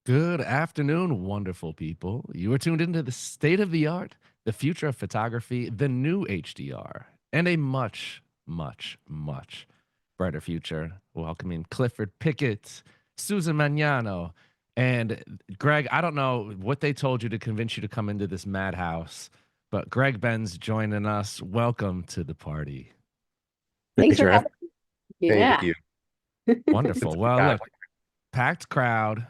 Good afternoon, wonderful people. You are tuned into the state of the art, the future of photography, the new HDR, and a much, much, much brighter future. Welcoming Clifford Pickett, Susan Magnano, and Greg. I don't know what they told you to convince you to come into this madhouse, but Greg Benz joining us. Welcome to the party. Thanks Thanks for for having having me. Thank Yeah. you. Wonderful. It's Well, God. look, packed crowd.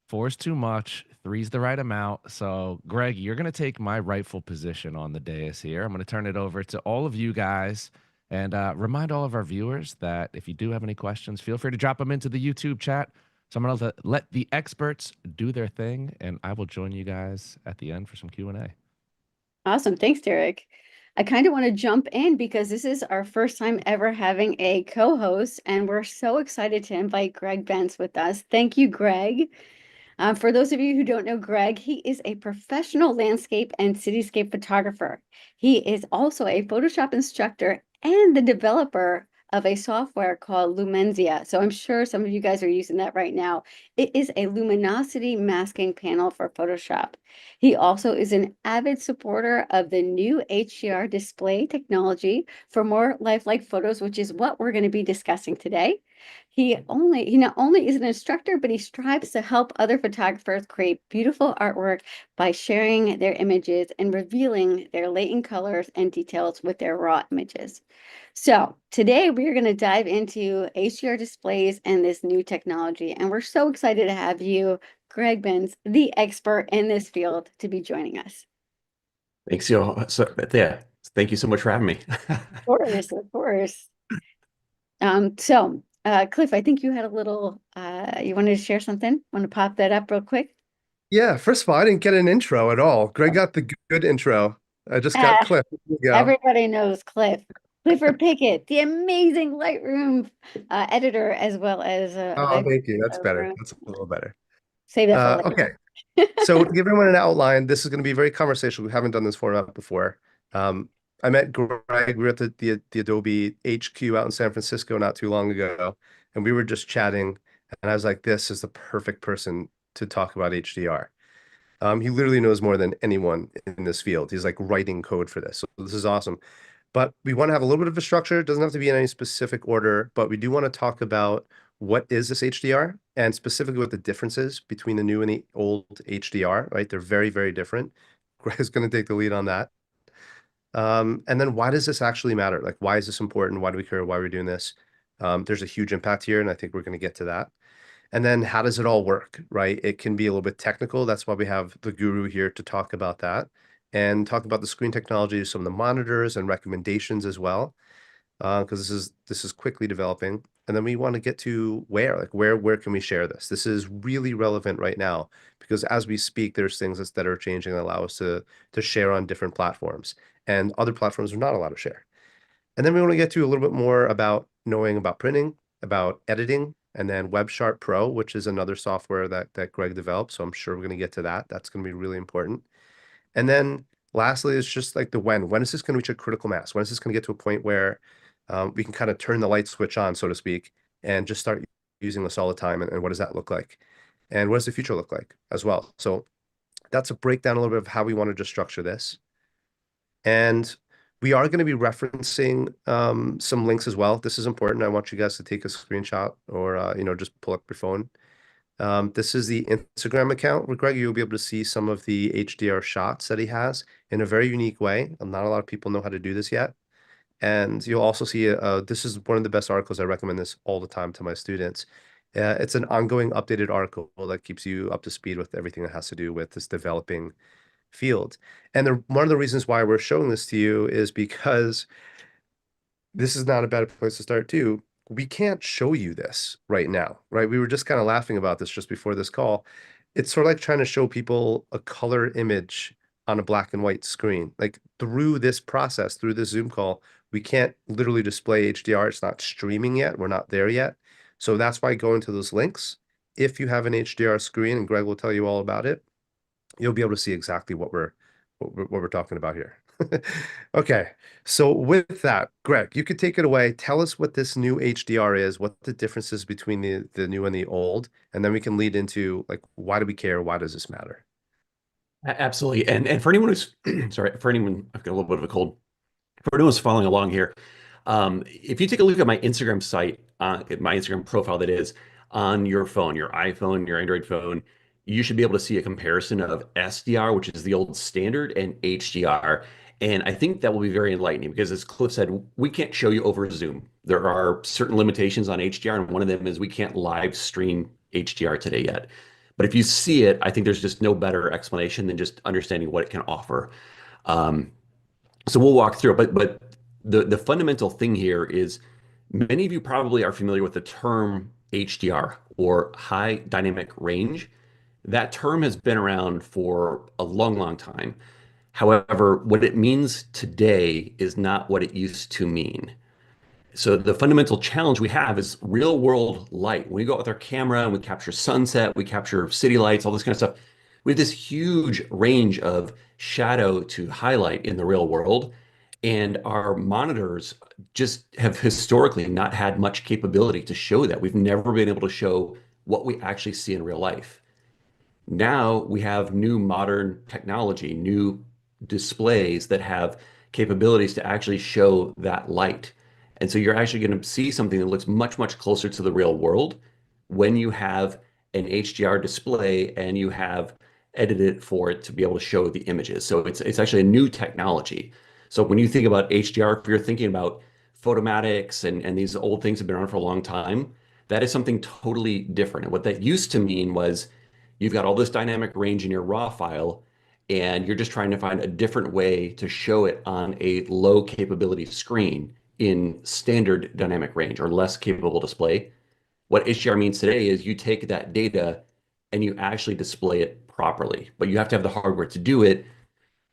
Four's too much. Three's the right amount. So, Greg, you're going to take my rightful position on the dais here. I'm going to turn it over to all of you guys and remind all of our viewers that if you do have any questions, feel free to drop them into the YouTube chat. So I'm going to let the experts do their thing, and I will join you guys at the end for some Q&A. Awesome. Thanks, Derek. I kind of want to jump in because this is our first time ever having a co-host, and we're so excited to invite Greg Benz with us. Thank you, Greg. For those of you who don't know Greg, he is a professional landscape and cityscape photographer. He is also a Photoshop instructor and the developer of a software called Lumenzia. So I'm sure some of you guys are using that right now. It is a luminosity masking panel for Photoshop. He also is an avid supporter of the new HDR display technology for more lifelike photos, which is what we're going to be discussing today. He not only is an instructor, but he strives to help other photographers create beautiful artwork by sharing their images and revealing their latent colors and details with their raw images. So today we are going to dive into HDR displays and this new technology. And we're so excited to have you, Greg Benz, the expert in this field, to be joining us. Thanks, you. Yeah, thank you so much for having me. Of course, of course. Cliff, I think you had a little, you wanted to share something? Want to pop that up real quick? Yeah, first of all, I didn't get an intro at all. Greg got the good intro. I just got Ah, Cliff. There you go. everybody knows Cliff. Clifford Pickett, the amazing Lightroom editor, as well as Oh, vice thank you. That's better. president. That's a little better. Save that for Okay. later. So to give everyone an outline, this is going to be very conversational. We haven't done this format before. I met Greg. We were at the Adobe HQ out in San Francisco not too long ago, and we were just chatting. And I was like, this is the perfect person to talk about HDR. He literally knows more than anyone in this field. He's like writing code for this. So this is awesome. But we want to have a little bit of a structure. It doesn't have to be in any specific order, but we do want to talk about what is this HDR and specifically what the differences between the new and the old HDR, right? They're very, very different. Greg's going to take the lead on that. And then why does this actually matter? Like, why is this important? Why do we care? Why are we doing this? There's a huge impact here, and I think we're going to get to that. And then how does it all work, right? It can be a little bit technical. That's why we have the guru here to talk about that and talk about the screen technology, some of the monitors and recommendations as well, because this is quickly developing. And then we want to get to where can we share this? This is really relevant right now because as we speak, there's things that are changing that allow us to share on different platforms, and other platforms are not allowed to share. And then we want to get to a little bit more about knowing about printing, about editing, and then WebSharp Pro, which is another software that Greg developed. So I'm sure we're going to get to that. That's going to be really important. And then lastly, it's just like the when. When is this going to reach a critical mass? When is this going to get to a point where we can kind of turn the light switch on, so to speak, and just start using this all the time? And what does that look like? And what does the future look like as well? So that's a breakdown a little bit of how we want to just structure this. And we are going to be referencing some links as well. This is important. I want you guys to take a screenshot or just pull up your phone. This is the Instagram account with Greg. You'll be able to see some of the HDR shots that he has in a very unique way. Not a lot of people know how to do this yet. And you'll also see this is one of the best articles. I recommend this all the time to my students. It's an ongoing updated article that keeps you up to speed with everything that has to do with this developing field. And one of the reasons why we're showing this to you is because this is not a bad place to start too. We can't show you this right now, right? We were just kind of laughing about this just before this call. It's sort of like trying to show people a color image on a black and white screen. Like through this process, through this Zoom call, we can't literally display HDR. It's not streaming yet. We're not there yet. So that's why going to those links. If you have an HDR screen, and Greg will tell you all about it, you'll be able to see exactly what we're talking about here. Okay, so with that, Greg, you could take it away. Tell us what this new HDR is, what the differences between the new and the old, and then we can lead into like, why do we care? Why does this matter? Absolutely. And for anyone who's sorry, for anyone, I've got a little bit of a cold. For anyone who's following along here, if you take a look at my Instagram site, at my Instagram profile, that is on your phone, your iPhone, your Android phone, you should be able to see a comparison of SDR, which is the old standard, and HDR. And I think that will be very enlightening because, as Cliff said, we can't show you over Zoom. There are certain limitations on HDR, and one of them is we can't live stream HDR today yet. But if you see it, I think there's just no better explanation than just understanding what it can offer. Um, so we'll walk through it, but the fundamental thing here is many of you probably are familiar with the term HDR, or high dynamic range. That term has been around for a long, long time. However, what it means today is not what it used to mean. So the fundamental challenge we have is real world light. When we go out with our camera and we capture sunset, we capture city lights, all this kind of stuff. We have this huge range of shadow to highlight in the real world. And our monitors just have historically not had much capability to show that. We've never been able to show what we actually see in real life. Now we have new modern technology, new displays that have capabilities to actually show that light. And so you're actually going to see something that looks much, much closer to the real world when you have an HDR display and you have edited it for it to be able to show the images. So it's actually a new technology. So when you think about HDR, if you're thinking about photomatics and these old things have been around for a long time, that is something totally different. And what that used to mean was you've got all this dynamic range in your raw file, and you're just trying to find a different way to show it on a low capability screen in standard dynamic range or less capable display. What HDR means today is you take that data and you actually display it properly, but you have to have the hardware to do it.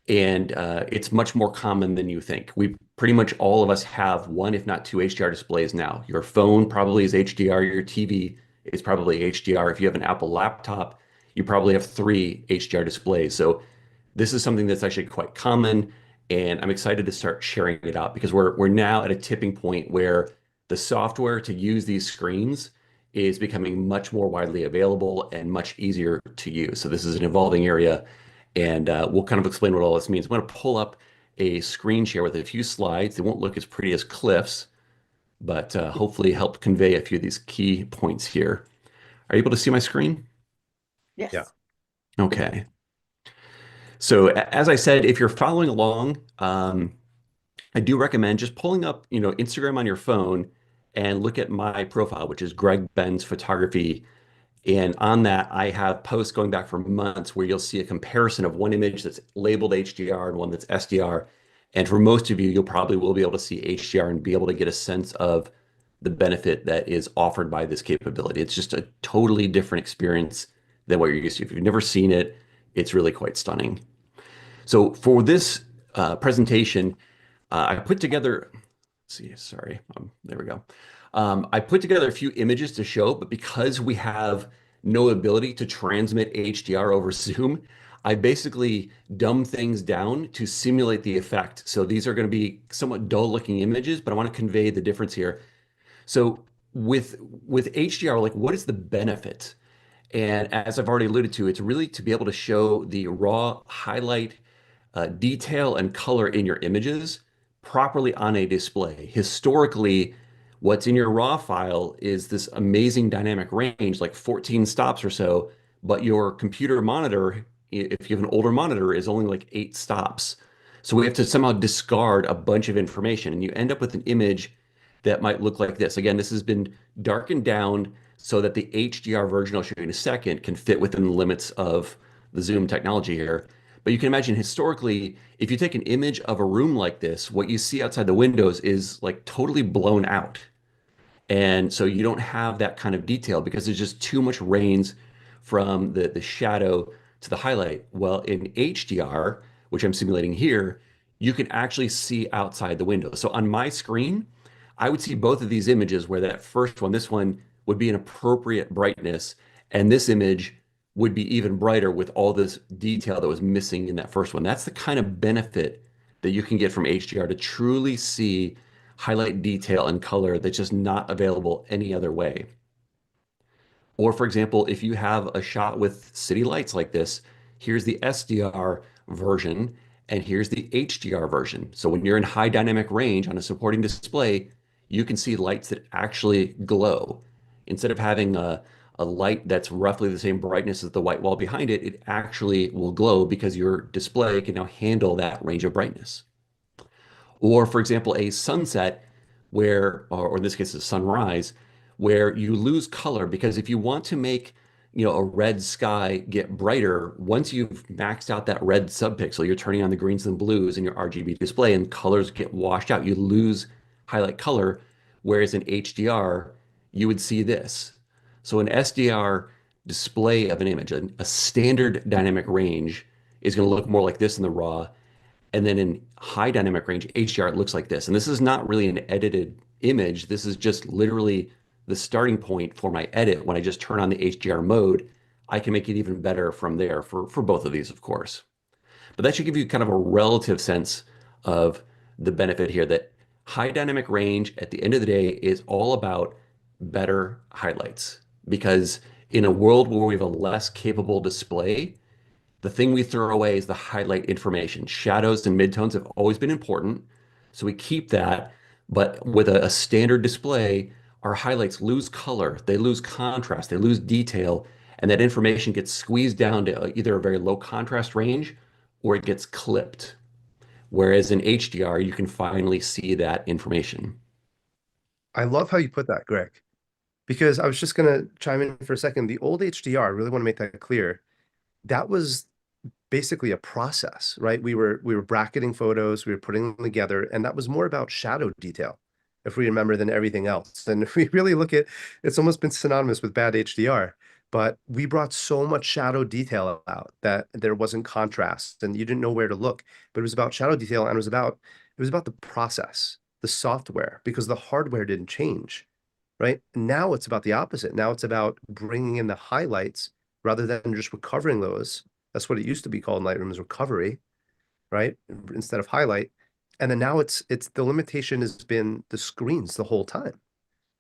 And it's much more common than you think. We pretty much all of us have one, if not two HDR displays now. Your phone probably is HDR, your TV is probably HDR. If you have an Apple laptop, you probably have three HDR displays. So this is something that's actually quite common, and I'm excited to start sharing it out because we're now at a tipping point where the software to use these screens is becoming much more widely available and much easier to use. So this is an evolving area, and we'll kind of explain what all this means. I'm going to pull up a screen share with a few slides. They won't look as pretty as Cliff's, but hopefully help convey a few of these key points here. Are you able to see my screen? Yes. Yeah. Okay. So as I said, if you're following along, I do recommend just pulling up, Instagram on your phone and look at my profile, which is Greg Benz Photography. And on that, I have posts going back for months where you'll see a comparison of one image that's labeled HDR and one that's SDR. And for most of you, you'll probably will be able to see HDR and be able to get a sense of the benefit that is offered by this capability. It's just a totally different experience than what you're used to. If you've never seen it, it's really quite stunning. So for this presentation, I put together, let's see, sorry, there we go. I put together a few images to show, but because we have no ability to transmit HDR over Zoom, I basically dumb things down to simulate the effect. So these are going to be somewhat dull looking images, but I want to convey the difference here. So with HDR, like what is the benefit? And as I've already alluded to, it's really to be able to show the raw highlight, detail and color in your images properly on a display. Historically, what's in your raw file is this amazing dynamic range, like 14 stops or so, but your computer monitor, if you have an older monitor, is only like 8 stops. So we have to somehow discard a bunch of information, and you end up with an image that might look like this. Again, this has been darkened down so that the HDR version I'll show you in a second can fit within the limits of the Zoom technology here. But you can imagine historically, if you take an image of a room like this, what you see outside the windows is like totally blown out. And so you don't have that kind of detail because there's just too much range from the shadow to the highlight. Well, in HDR, which I'm simulating here, you can actually see outside the window. So on my screen, I would see both of these images where that first one, this one would be an appropriate brightness, and this image would be even brighter with all this detail that was missing in that first one. That's the kind of benefit that you can get from HDR to truly see highlight detail and color that's just not available any other way. Or for example, if you have a shot with city lights like this, here's the SDR version and here's the HDR version. So when you're in high dynamic range on a supporting display, you can see lights that actually glow. Instead of having a light that's roughly the same brightness as the white wall behind it, it actually will glow because your display can now handle that range of brightness. Or, for example, a sunset where, or in this case, a sunrise, where you lose color because if you want to make, a red sky get brighter, once you've maxed out that red subpixel, you're turning on the greens and blues in your RGB display and colors get washed out. You lose highlight color, whereas in HDR, you would see this. So an SDR display of an image, a standard dynamic range, is going to look more like this in the raw. And then in high dynamic range, HDR, it looks like this. And this is not really an edited image. This is just literally the starting point for my edit. When I just turn on the HDR mode, I can make it even better from there for both of these, of course. But that should give you kind of a relative sense of the benefit here that high dynamic range at the end of the day is all about better highlights. Because in a world where we have a less capable display, the thing we throw away is the highlight information. Shadows and midtones have always been important, so we keep that. But with a standard display, our highlights lose color, they lose contrast, they lose detail, and that information gets squeezed down to either a very low contrast range or it gets clipped. Whereas in HDR, you can finally see that information. I love how you put that, Greg, because I was just going to chime in for a second. The old HDR, I really want to make that clear. That was basically a process, right? We were bracketing photos, we were putting them together, and that was more about shadow detail, if we remember, than everything else. And if we really look at, it's almost been synonymous with bad HDR, but we brought so much shadow detail out that there wasn't contrast and you didn't know where to look. But it was about shadow detail, and it was about the process, the software, because the hardware didn't change, right? Now it's about the opposite. Now it's about bringing in the highlights rather than just recovering those. That's what it used to be called in Lightroom, is recovery, right? Instead of highlight. And then now it's the limitation has been the screens the whole time,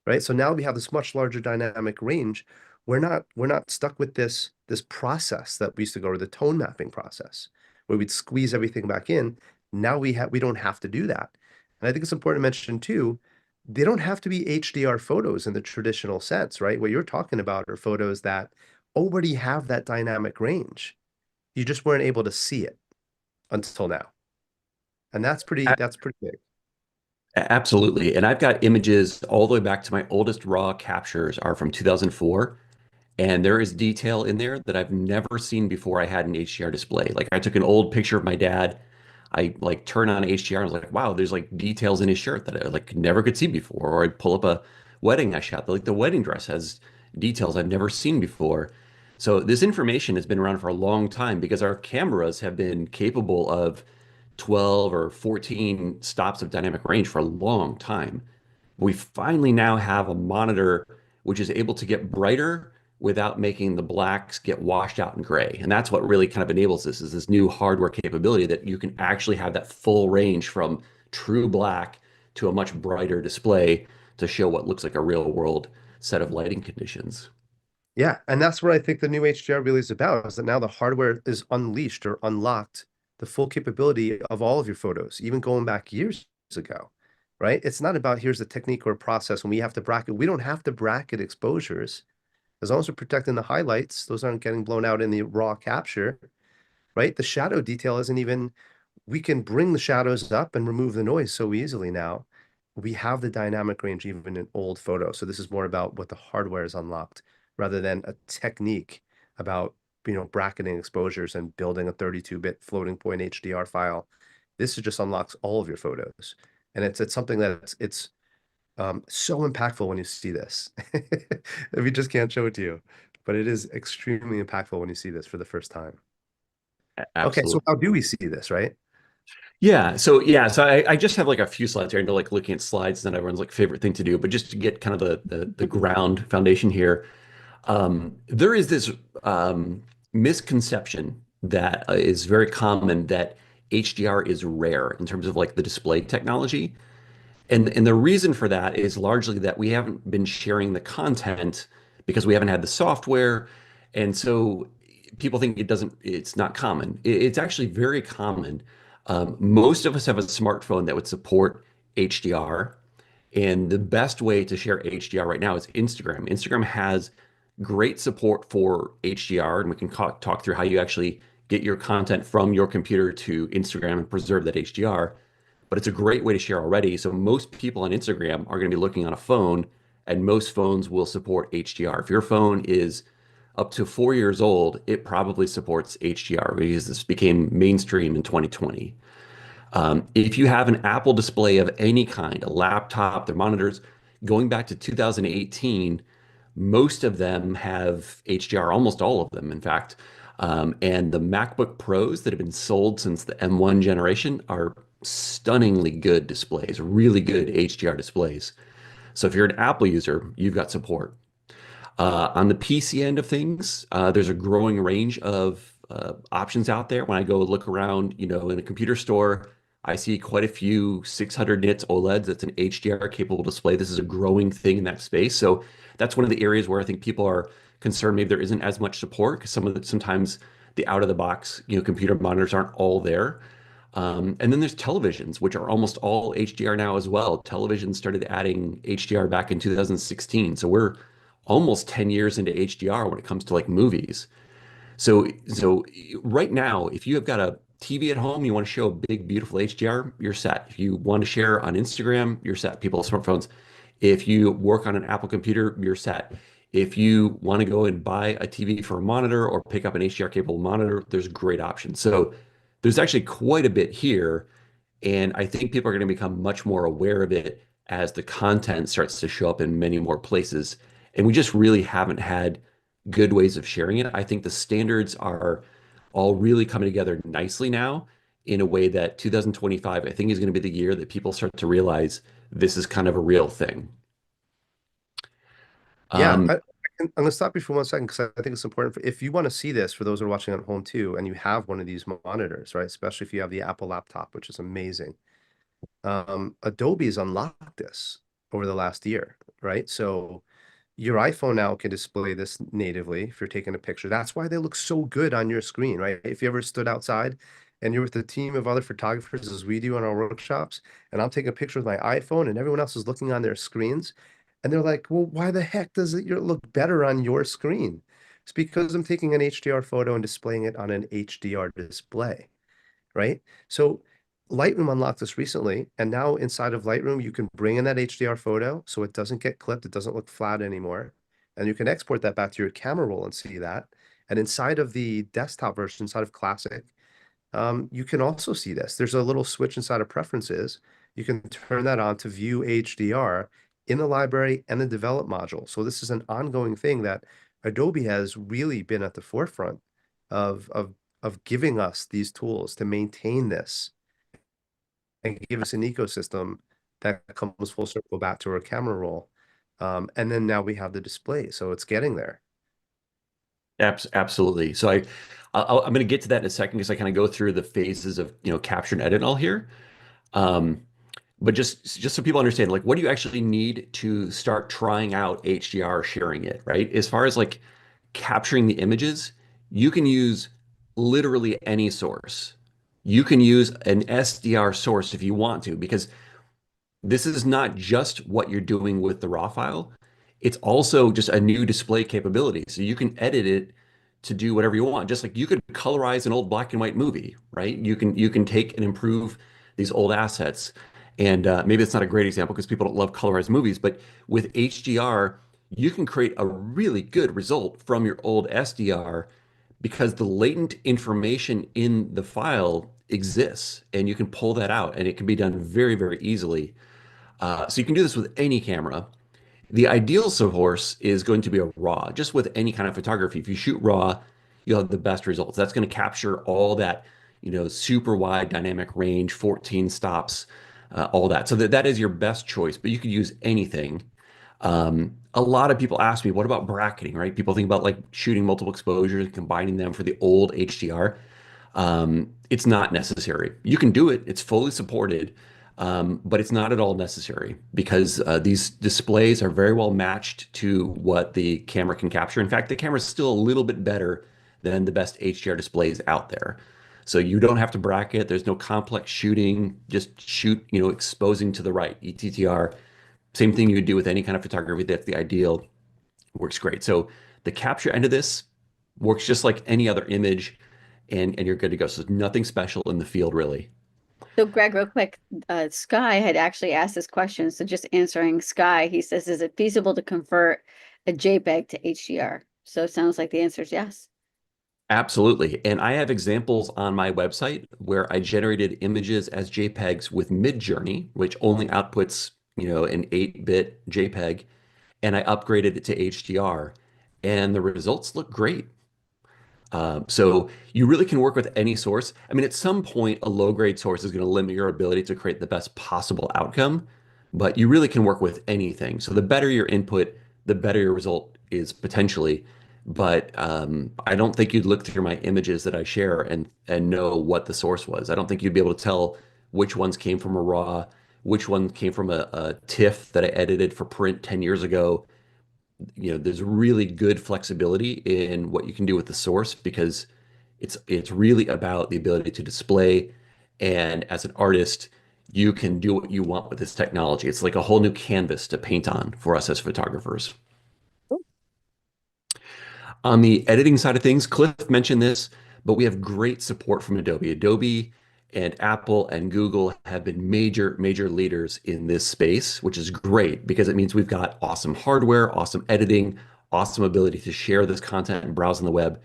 right? So now we have this much larger dynamic range. We're not stuck with this process that we used to go to, the tone mapping process, where we'd squeeze everything back in. Now we don't have to do that. And I think it's important to mention too, they don't have to be HDR photos in the traditional sense, right? What you're talking about are photos that already have that dynamic range. You just weren't able to see it until now. And that's pretty big. Absolutely. And I've got images all the way back to my oldest raw captures are from 2004. And there is detail in there that I've never seen before I had an HDR display. Like I took an old picture of my dad. I like turn on HDR and I was like, wow, there's like details in his shirt that I like never could see before. Or I'd pull up a wedding I shot. Like the wedding dress has details I've never seen before. So this information has been around for a long time because our cameras have been capable of 12 or 14 stops of dynamic range for a long time. We finally now have a monitor which is able to get brighter without making the blacks get washed out in gray. And that's what really kind of enables this, is this new hardware capability that you can actually have that full range from true black to a much brighter display to show what looks like a real world set of lighting conditions. Yeah, and that's what I think the new HDR really is about, is that now the hardware is unleashed or unlocked the full capability of all of your photos, even going back years ago, right? It's not about here's the technique or process and we have to bracket. We don't have to bracket exposures. As long as we're protecting the highlights, those aren't getting blown out in the raw capture, right? The shadow detail isn't even, we can bring the shadows up and remove the noise so easily now. We have the dynamic range even in old photos. So this is more about what the hardware is unlocked rather than a technique about, bracketing exposures and building a 32-bit floating point HDR file. This just unlocks all of your photos. And it's something that it's so impactful when you see this. We just can't show it to you, but it is extremely impactful when you see this for the first time. Okay, so Absolutely. how do we see this, right? So I just have like a few slides here. I know like looking at slides is not everyone's like favorite thing to do, but just to get kind of the ground foundation here. There is this misconception that is very common that HDR is rare in terms of like the display technology. And the reason for that is largely that we haven't been sharing the content because we haven't had the software. And so people think it's not common. It's actually very common. Most of us have a smartphone that would support HDR. And the best way to share HDR right now is Instagram. Instagram has great support for HDR, and we can talk through how you actually get your content from your computer to Instagram and preserve that HDR. But it's a great way to share already. So most people on Instagram are going to be looking on a phone, and most phones will support HDR. If your phone is up to 4 years old, it probably supports HDR because this became mainstream in 2020. If you have an Apple display of any kind, a laptop, their monitors, going back to 2018, most of them have HDR, almost all of them, in fact. And the MacBook Pros that have been sold since the M1 generation are stunningly good displays, really good HDR displays. So if you're an Apple user, you've got support. On the PC end of things, there's a growing range of options out there. When I go look around, in a computer store, I see quite a few 600 nits OLEDs. That's an HDR capable display. This is a growing thing in that space. So that's one of the areas where I think people are concerned maybe there isn't as much support because sometimes the out of the box, computer monitors aren't all there. And then there's televisions, which are almost all HDR now as well. Television started adding HDR back in 2016. So we're almost 10 years into HDR when it comes to like movies. So right now, if you have got a TV at home, you want to show a big, beautiful HDR, you're set. If you want to share on Instagram, you're set. People have smartphones. If you work on an Apple computer, you're set. If you want to go and buy a TV for a monitor or pick up an HDR capable monitor, there's great options. So there's actually quite a bit here. And I think people are going to become much more aware of it as the content starts to show up in many more places. And we just really haven't had good ways of sharing it. I think the standards are all really coming together nicely now in a way that 2025, I think, is going to be the year that people start to realize this is kind of a real thing. Yeah, Um, I'm going to stop you for 1 second because I think it's important. If you want to see this, for those who are watching at home too, and you have one of these monitors, right? Especially if you have the Apple laptop, which is amazing. Adobe has unlocked this over the last year, right? So your iPhone now can display this natively if you're taking a picture. That's why they look so good on your screen, right? If you ever stood outside and you're with a team of other photographers, as we do in our workshops, and I'm taking a picture with my iPhone and everyone else is looking on their screens, and they're like, well, why the heck does it look better on your screen? It's because I'm taking an HDR photo and displaying it on an HDR display, right? So Lightroom unlocked this recently, and now inside of Lightroom, you can bring in that HDR photo so it doesn't get clipped, it doesn't look flat anymore. And you can export that back to your camera roll and see that. And inside of the desktop version, inside of Classic, you can also see this. There's a little switch inside of Preferences. You can turn that on to view HDR in the library and the develop module. So this is an ongoing thing that Adobe has really been at the forefront of giving us these tools to maintain this and give us an ecosystem that comes full circle back to our camera roll. And then now we have the display, so it's getting there. Absolutely. So I'm going to get to that in a second because I kind of go through the phases of capture and edit all here. But just so people understand, like, what do you actually need to start trying out HDR, sharing it, right? As far as like capturing the images, you can use literally any source. You can use an SDR source if you want to, because this is not just what you're doing with the raw file. It's also just a new display capability. So you can edit it to do whatever you want. Just like you could colorize an old black and white movie, right? You can take and improve these old assets. And maybe it's not a great example because people don't love colorized movies, but with HDR, you can create a really good result from your old SDR because the latent information in the file exists and you can pull that out and it can be done very, very easily. So you can do this with any camera. The ideal source is going to be a RAW, just with any kind of photography. If you shoot RAW, you'll have the best results. That's going to capture all that, super wide dynamic range, 14 stops, all that. So that is your best choice, but you could use anything. A lot of people ask me, what about bracketing, right? People think about like shooting multiple exposures and combining them for the old HDR. It's not necessary. You can do it, it's fully supported, but it's not at all necessary because these displays are very well matched to what the camera can capture. In fact, the camera is still a little bit better than the best HDR displays out there. So you don't have to bracket, there's no complex shooting, just shoot, exposing to the right, ETTR. Same thing you would do with any kind of photography. That's the ideal. Works great. So the capture end of this works just like any other image, and you're good to go. So there's nothing special in the field, really. So Greg, real quick, Sky had actually asked this question. So just answering Sky, he says, is it feasible to convert a JPEG to HDR? So it sounds like the answer is yes. Absolutely. And I have examples on my website where I generated images as JPEGs with Midjourney, which only outputs, an 8-bit JPEG, and I upgraded it to HDR, and the results look great. So you really can work with any source. I mean, at some point, a low-grade source is going to limit your ability to create the best possible outcome, but you really can work with anything. So the better your input, the better your result is potentially. But I don't think you'd look through my images that I share and know what the source was. I don't think you'd be able to tell which ones came from a RAW, which one came from a TIFF that I edited for print 10 years ago. There's really good flexibility in what you can do with the source because it's really about the ability to display. And as an artist, you can do what you want with this technology. It's like a whole new canvas to paint on for us as photographers. On the editing side of things, Cliff mentioned this, but we have great support from Adobe. Adobe and Apple and Google have been major, major leaders in this space, which is great because it means we've got awesome hardware, awesome editing, awesome ability to share this content and browse on the web.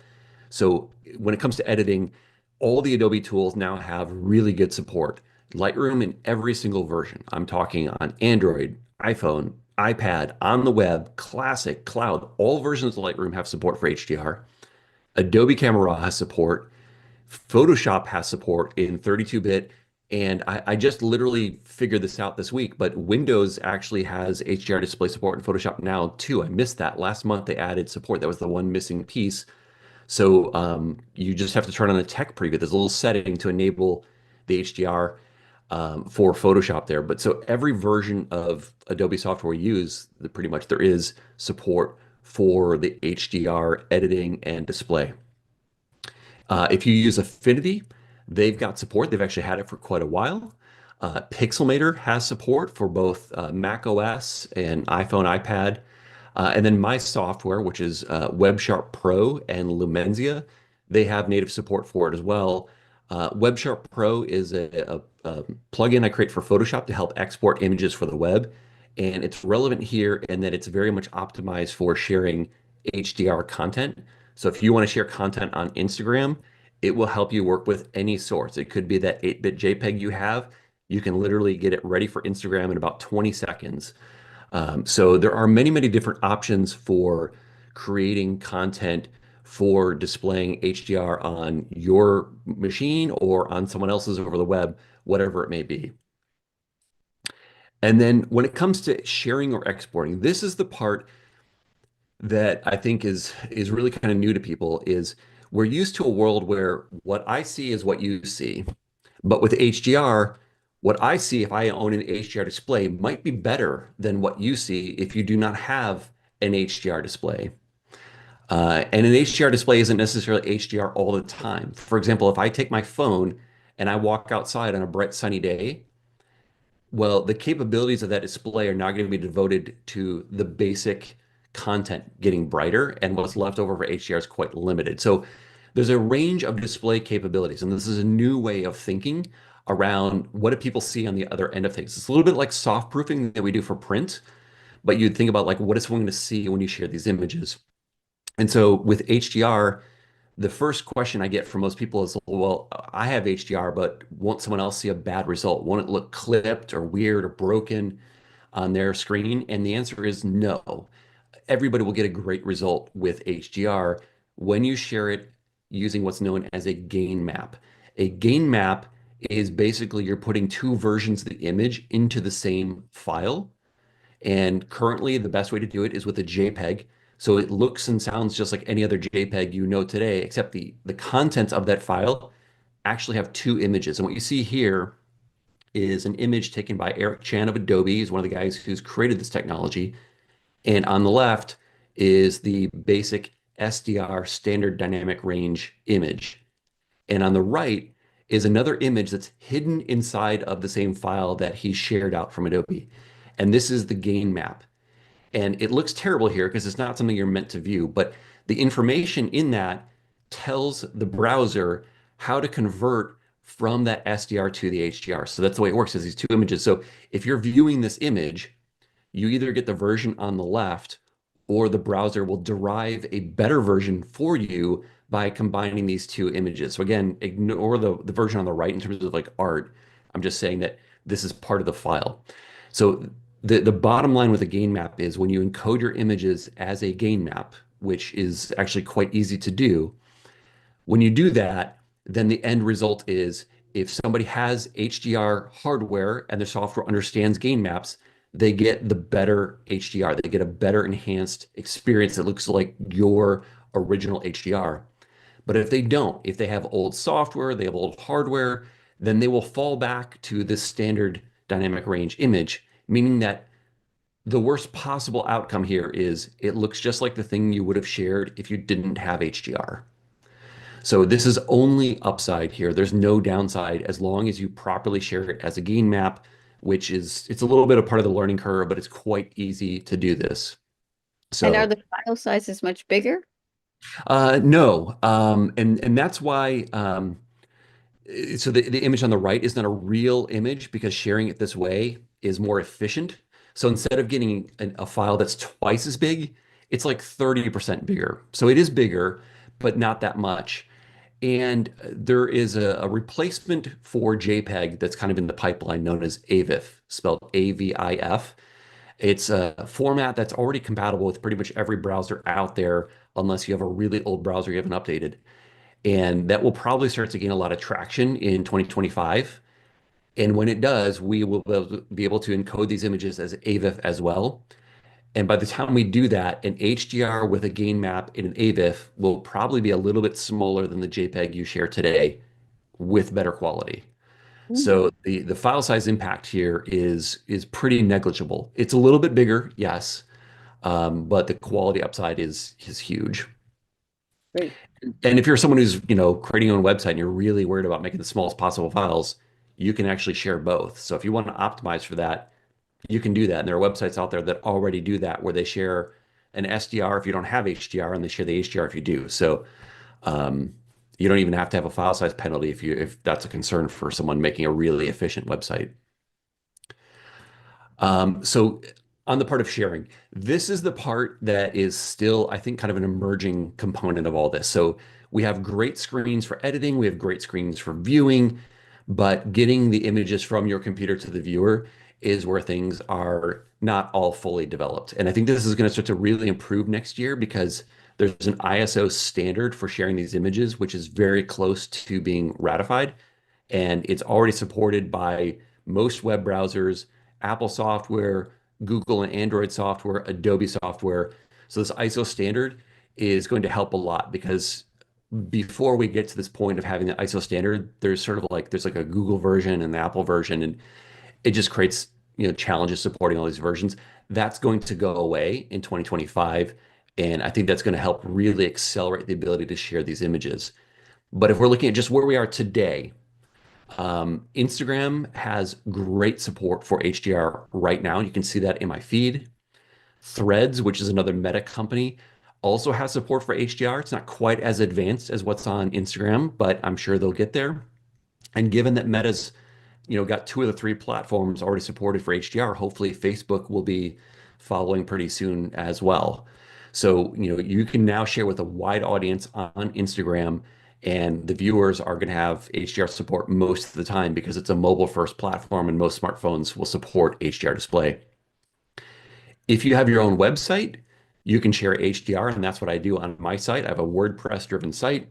So when it comes to editing, all the Adobe tools now have really good support. Lightroom in every single version. I'm talking on Android, iPhone, iPad, on the web, classic, cloud. All versions of Lightroom have support for HDR. Adobe Camera Raw has support. Photoshop has support in 32-bit. And I just literally figured this out this week, but Windows actually has HDR display support in Photoshop now too. I missed that. Last month they added support. That was the one missing piece. So you just have to turn on a tech preview. There's a little setting to enable the HDR for Photoshop there. But so every version of Adobe software we use, pretty much there is support for the HDR editing and display. If you use Affinity, they've got support. They've actually had it for quite a while. Pixelmator has support for both Mac OS and iPhone, iPad. And then my software, which is WebSharp Pro and Lumenzia, they have native support for it as well. WebSharp Pro is a plugin I create for Photoshop to help export images for the web. And it's relevant here in that it's very much optimized for sharing HDR content. So if you want to share content on Instagram, it will help you work with any source. It could be that 8-bit JPEG you have. You can literally get it ready for Instagram in about 20 seconds. So there are many, many different options for creating content for displaying HDR on your machine or on someone else's over the web, whatever it may be. And then when it comes to sharing or exporting, this is the part that I think is really kind of new to people is we're used to a world where what I see is what you see. But with HDR, what I see if I own an HDR display might be better than what you see if you do not have an HDR display. And an HDR display isn't necessarily HDR all the time. For example, if I take my phone and I walk outside on a bright sunny day, well, the capabilities of that display are not going to be devoted to the basic content getting brighter, and what's left over for HDR is quite limited. So there's a range of display capabilities, and this is a new way of thinking around what do people see on the other end of things. It's a little bit like soft proofing that we do for print, but you'd think about like what is someone going to see when you share these images. And so with HDR, the first question I get from most people is, well, I have HDR, but won't someone else see a bad result? Won't it look clipped or weird or broken on their screen? And the answer is no. Everybody will get a great result with HDR when you share it using what's known as a gain map. A gain map is basically you're putting two versions of the image into the same file. And currently, the best way to do it is with a JPEG. So it looks and sounds just like any other JPEG you know today, except the contents of that file actually have two images. And what you see here is an image taken by Eric Chan of Adobe. He's one of the guys who's created this technology. And on the left is the basic SDR, standard dynamic range image. And on the right is another image that's hidden inside of the same file that he shared out from Adobe. And this is the gain map. And it looks terrible here because it's not something you're meant to view, but the information in that tells the browser how to convert from that SDR to the HDR. So that's the way it works, is these two images. So if you're viewing this image, you either get the version on the left or the browser will derive a better version for you by combining these two images. So again, ignore the version on the right in terms of like art. I'm just saying that this is part of the file. So the bottom line with a gain map is when you encode your images as a gain map, which is actually quite easy to do, when you do that, then the end result is if somebody has HDR hardware and their software understands gain maps, they get the better HDR. They get a better enhanced experience that looks like your original HDR. But if they don't, if they have old software, they have old hardware, then they will fall back to this standard dynamic range image, meaning that the worst possible outcome here is it looks just like the thing you would have shared if you didn't have HDR. So this is only upside here. There's no downside as long as you properly share it as a gain map, which is, it's a little bit of part of the learning curve, but it's quite easy to do this. So, And are the file sizes much bigger? no, and that's why. So the image on the right is not a real image because sharing it this way is more efficient. So instead of getting a file that's twice as big, it's like 30% bigger. So it is bigger, but not that much. And there is a replacement for JPEG that's kind of in the pipeline known as AVIF, spelled AVIF. It's a format that's already compatible with pretty much every browser out there, unless you have a really old browser you haven't updated. And that will probably start to gain a lot of traction in 2025. And when it does, we will be able to encode these images as AVIF as well. And by the time we do that, an HDR with a gain map in an AVIF will probably be a little bit smaller than the JPEG you share today with better quality. So the file size impact here is pretty negligible. It's a little bit bigger, yes, but the quality upside is huge. Great. And if you're someone who's, creating your own website and you're really worried about making the smallest possible files, you can actually share both. So if you want to optimize for that, you can do that. And there are websites out there that already do that, where they share an SDR if you don't have HDR, and they share the HDR if you do. So you don't even have to have a file size penalty if that's a concern for someone making a really efficient website. So on the part of sharing, this is the part that is still, I think, kind of an emerging component of all this. So we have great screens for editing, we have great screens for viewing, but getting the images from your computer to the viewer is where things are not all fully developed. And I think this is going to start to really improve next year because there's an ISO standard for sharing these images, which is very close to being ratified. And it's already supported by most web browsers, Apple software, Google and Android software, Adobe software. So this ISO standard is going to help a lot because before we get to this point of having the ISO standard, there's like a Google version and the Apple version, and it just creates challenges supporting all these versions. That's going to go away in 2025, and I think that's going to help really accelerate the ability to share these images. But if we're looking at just where we are today, Instagram has great support for HDR right now. You can see that in my feed. Threads, which is another Meta company, also has support for HDR. It's not quite as advanced as what's on Instagram, but I'm sure they'll get there. And given that Meta's got 2 of the 3 platforms already supported for HDR, hopefully Facebook will be following pretty soon as well. So, you can now share with a wide audience on Instagram, and the viewers are going to have HDR support most of the time because it's a mobile first platform and most smartphones will support HDR display. If you have your own website, you can share HDR, and that's what I do on my site. I have a WordPress driven site,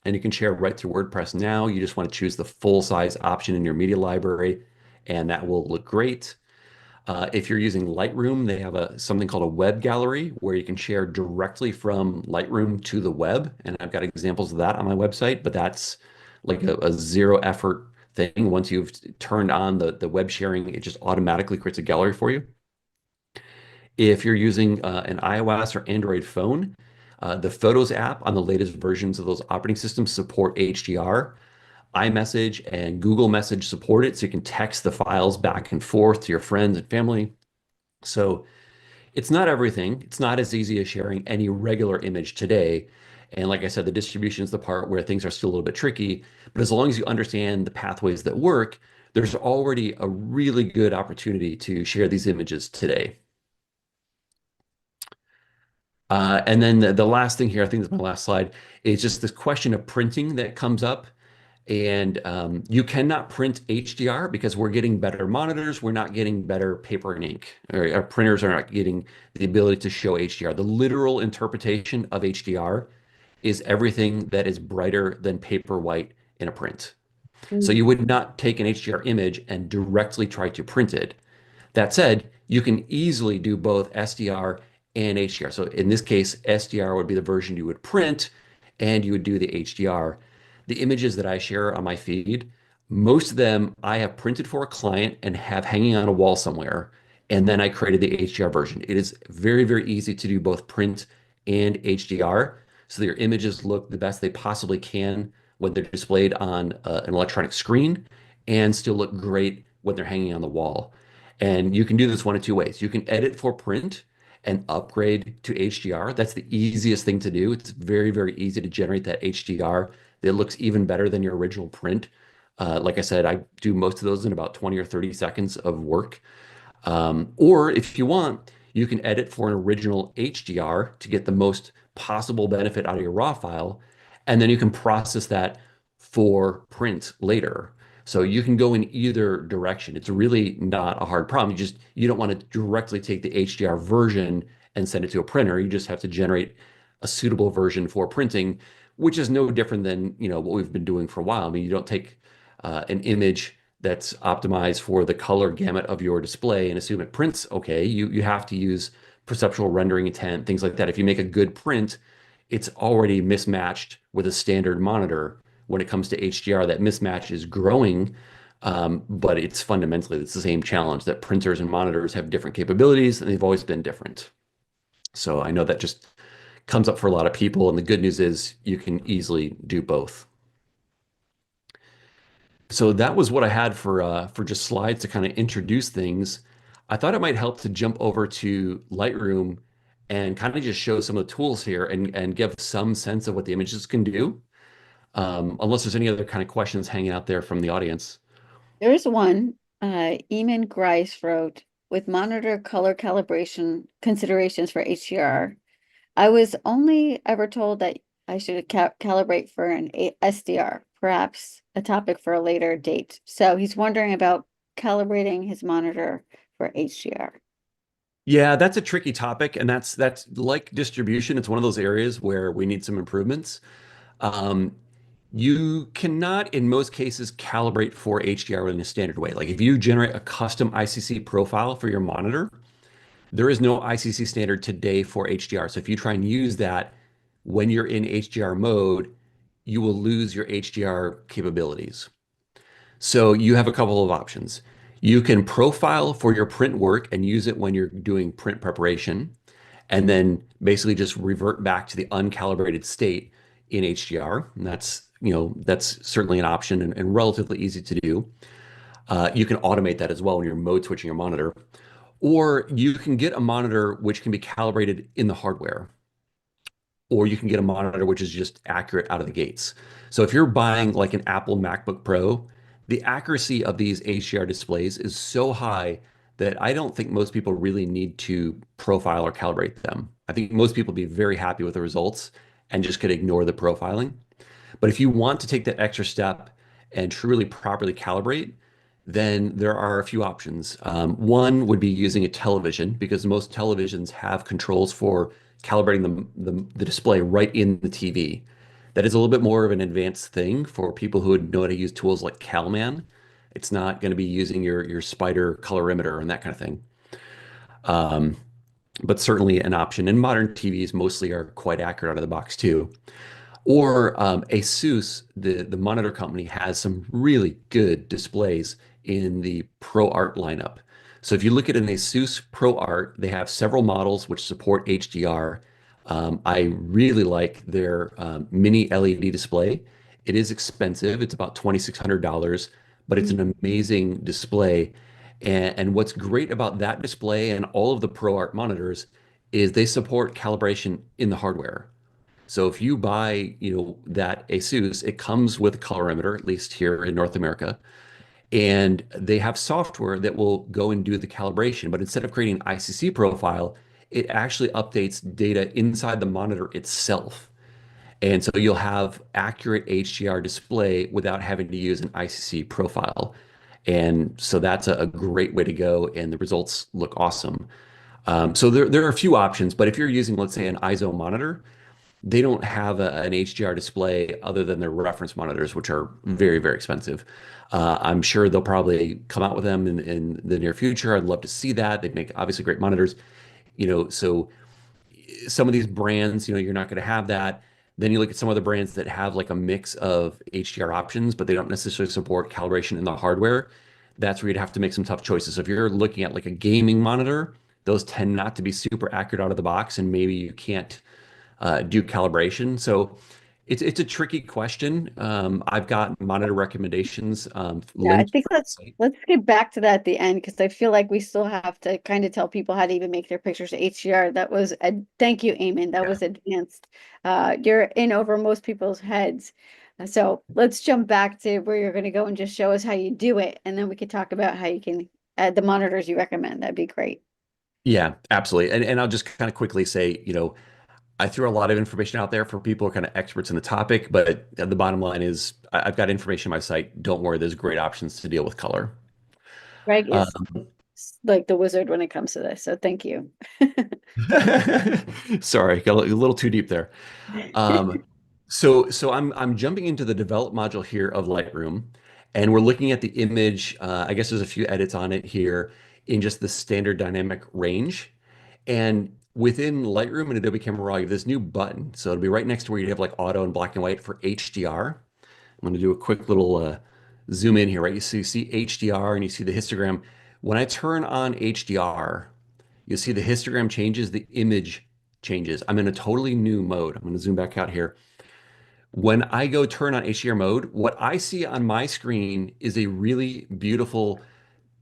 and you can share right through WordPress now. You just want to choose the full size option in your media library, and that will look great. If you're using Lightroom, they have something called a web gallery where you can share directly from Lightroom to the web. And I've got examples of that on my website, but that's like a zero effort thing. Once you've turned on the web sharing, it just automatically creates a gallery for you. If you're using an iOS or Android phone, the Photos app on the latest versions of those operating systems support HDR. iMessage and Google Message support it, so you can text the files back and forth to your friends and family. So it's not everything. It's not as easy as sharing any regular image today. And like I said, the distribution is the part where things are still a little bit tricky. But as long as you understand the pathways that work, there's already a really good opportunity to share these images today. And then the last thing here, I think this is my last slide, is just this question of printing that comes up. And you cannot print HDR because we're getting better monitors. We're not getting better paper and ink. Or our printers are not getting the ability to show HDR. The literal interpretation of HDR is everything that is brighter than paper white in a print. So you would not take an HDR image and directly try to print it. That said, you can easily do both SDR and HDR. So in this case, SDR would be the version you would print, and you would do the HDR. The images that I share on my feed, most of them I have printed for a client and have hanging on a wall somewhere, and then I created the HDR version. It is very, very easy to do both print and HDR, so that your images look the best they possibly can when they're displayed on an electronic screen, and still look great when they're hanging on the wall. And you can do this one of two ways. You can edit for print and upgrade to HDR. That's the easiest thing to do. It's very, very easy to generate that HDR that looks even better than your original print. Like I said, I do most of those in about 20 or 30 seconds of work. Or if you want, you can edit for an original HDR to get the most possible benefit out of your raw file, and then you can process that for print later. So you can go in either direction. It's really not a hard problem. You don't want to directly take the HDR version and send it to a printer. You just have to generate a suitable version for printing, which is no different than what we've been doing for a while. I mean, you don't take an image that's optimized for the color gamut of your display and assume it prints okay. You have to use perceptual rendering intent, things like that. If you make a good print, it's already mismatched with a standard monitor. When it comes to HDR, that mismatch is growing, but it's fundamentally the same challenge, that printers and monitors have different capabilities, and they've always been different. So I know that just comes up for a lot of people, and the good news is you can easily do both. So that was what I had for just slides to kind of introduce things. I thought it might help to jump over to Lightroom and kind of just show some of the tools here and give some sense of what the images can do. Unless there's any other kind of questions hanging out there from the audience. There's one. Eamon Grice wrote, with monitor color calibration considerations for HDR, I was only ever told that I should calibrate for an SDR, perhaps a topic for a later date. So he's wondering about calibrating his monitor for HDR. Yeah, that's a tricky topic, and that's like distribution. It's one of those areas where we need some improvements. You cannot, in most cases, calibrate for HDR in a standard way. Like if you generate a custom ICC profile for your monitor, there is no ICC standard today for HDR. So if you try and use that when you're in HDR mode, you will lose your HDR capabilities. So you have a couple of options. You can profile for your print work and use it when you're doing print preparation, and then basically just revert back to the uncalibrated state in HDR. And that's certainly an option and relatively easy to do. You can automate that as well when you're mode switching your monitor. Or you can get a monitor which can be calibrated in the hardware. Or you can get a monitor which is just accurate out of the gates. So if you're buying like an Apple MacBook Pro, the accuracy of these HDR displays is so high that I don't think most people really need to profile or calibrate them. I think most people would be very happy with the results and just could ignore the profiling. But if you want to take that extra step and truly properly calibrate, then there are a few options. One would be using a television, because most televisions have controls for calibrating the display right in the TV. That is a little bit more of an advanced thing for people who would know how to use tools like CalMan. It's not going to be using your spider colorimeter and that kind of thing. But certainly an option. And modern TVs mostly are quite accurate out of the box too. Or Asus, the monitor company, has some really good displays in the ProArt lineup. So if you look at an Asus ProArt, they have several models which support HDR. I really like their mini LED display. It is expensive. It's about $2,600, but it's an amazing display. And what's great about that display and all of the ProArt monitors is they support calibration in the hardware. So if you buy, that Asus, it comes with a colorimeter, at least here in North America, and they have software that will go and do the calibration. But instead of creating an ICC profile, it actually updates data inside the monitor itself. And so you'll have accurate HDR display without having to use an ICC profile. And so that's a great way to go, and the results look awesome. So there are a few options, but if you're using, let's say, an ISO monitor, they don't have an HDR display other than their reference monitors, which are very, very expensive. I'm sure they'll probably come out with them in the near future. I'd love to see that. They make obviously great monitors, so some of these brands, you're not going to have that. Then you look at some other brands that have like a mix of HDR options, but they don't necessarily support calibration in the hardware. That's where you'd have to make some tough choices. So if you're looking at like a gaming monitor, those tend not to be super accurate out of the box, and maybe you can't do calibration. So it's a tricky question. I've got monitor recommendations Yeah, I linked think on the site. let's get back to that at the end, because I feel like we still have to kind of tell people how to even make their pictures HDR. That was a thank you, Eamon. That Yeah. was advanced. You're in over most people's heads. So let's jump back to where you're going to go and just show us how you do it, and then we could talk about how you can add the monitors you recommend. That'd be great. Yeah, absolutely. And I'll just kind of quickly say, I threw a lot of information out there for people who are kind of experts in the topic, but the bottom line is I've got information on my site. Don't worry, there's great options to deal with color. Greg Uh, is like the wizard when it comes to this. So thank you. sorry, got a little too deep there. Um, so I'm jumping into the develop module here of Lightroom, and we're looking at the image. I guess there's a few edits on it here in just the standard dynamic range. And within Lightroom and Adobe Camera Raw, you have this new button. So it'll be right next to where you have like auto and black and white for HDR. I'm going to do a quick little zoom in here, right? You see HDR and you see the histogram. When I turn on HDR, you'll see the histogram changes, the image changes. I'm in a totally new mode. I'm going to zoom back out here. When I go turn on HDR mode, what I see on my screen is a really beautiful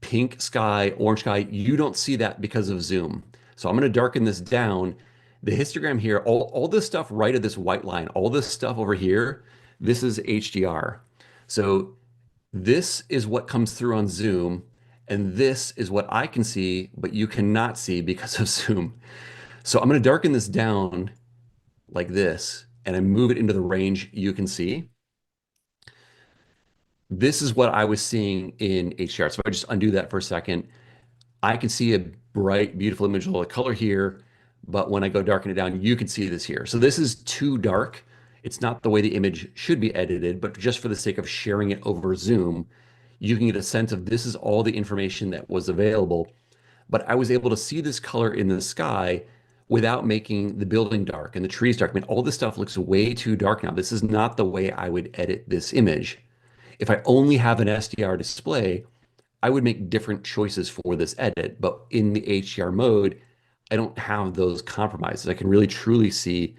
pink sky, orange sky. You don't see that because of zoom. So I'm going to darken this down. The histogram here, all this stuff right of this white line, all this stuff over here, this is HDR. So this is what comes through on zoom, and this is what I can see, but you cannot see because of zoom. So I'm going to darken this down like this, and I move it into the range you can see. This is what I was seeing in HDR. So if I just undo that for a second, I can see a bright, beautiful image of the color here, but when I go darken it down, you can see this here. So this is too dark. It's not the way the image should be edited, but just for the sake of sharing it over Zoom, you can get a sense of this is all the information that was available. But I was able to see this color in the sky without making the building dark and the trees dark. I mean, all this stuff looks way too dark now. This is not the way I would edit this image. If I only have an SDR display, I would make different choices for this edit, but in the HDR mode, I don't have those compromises. I can really truly see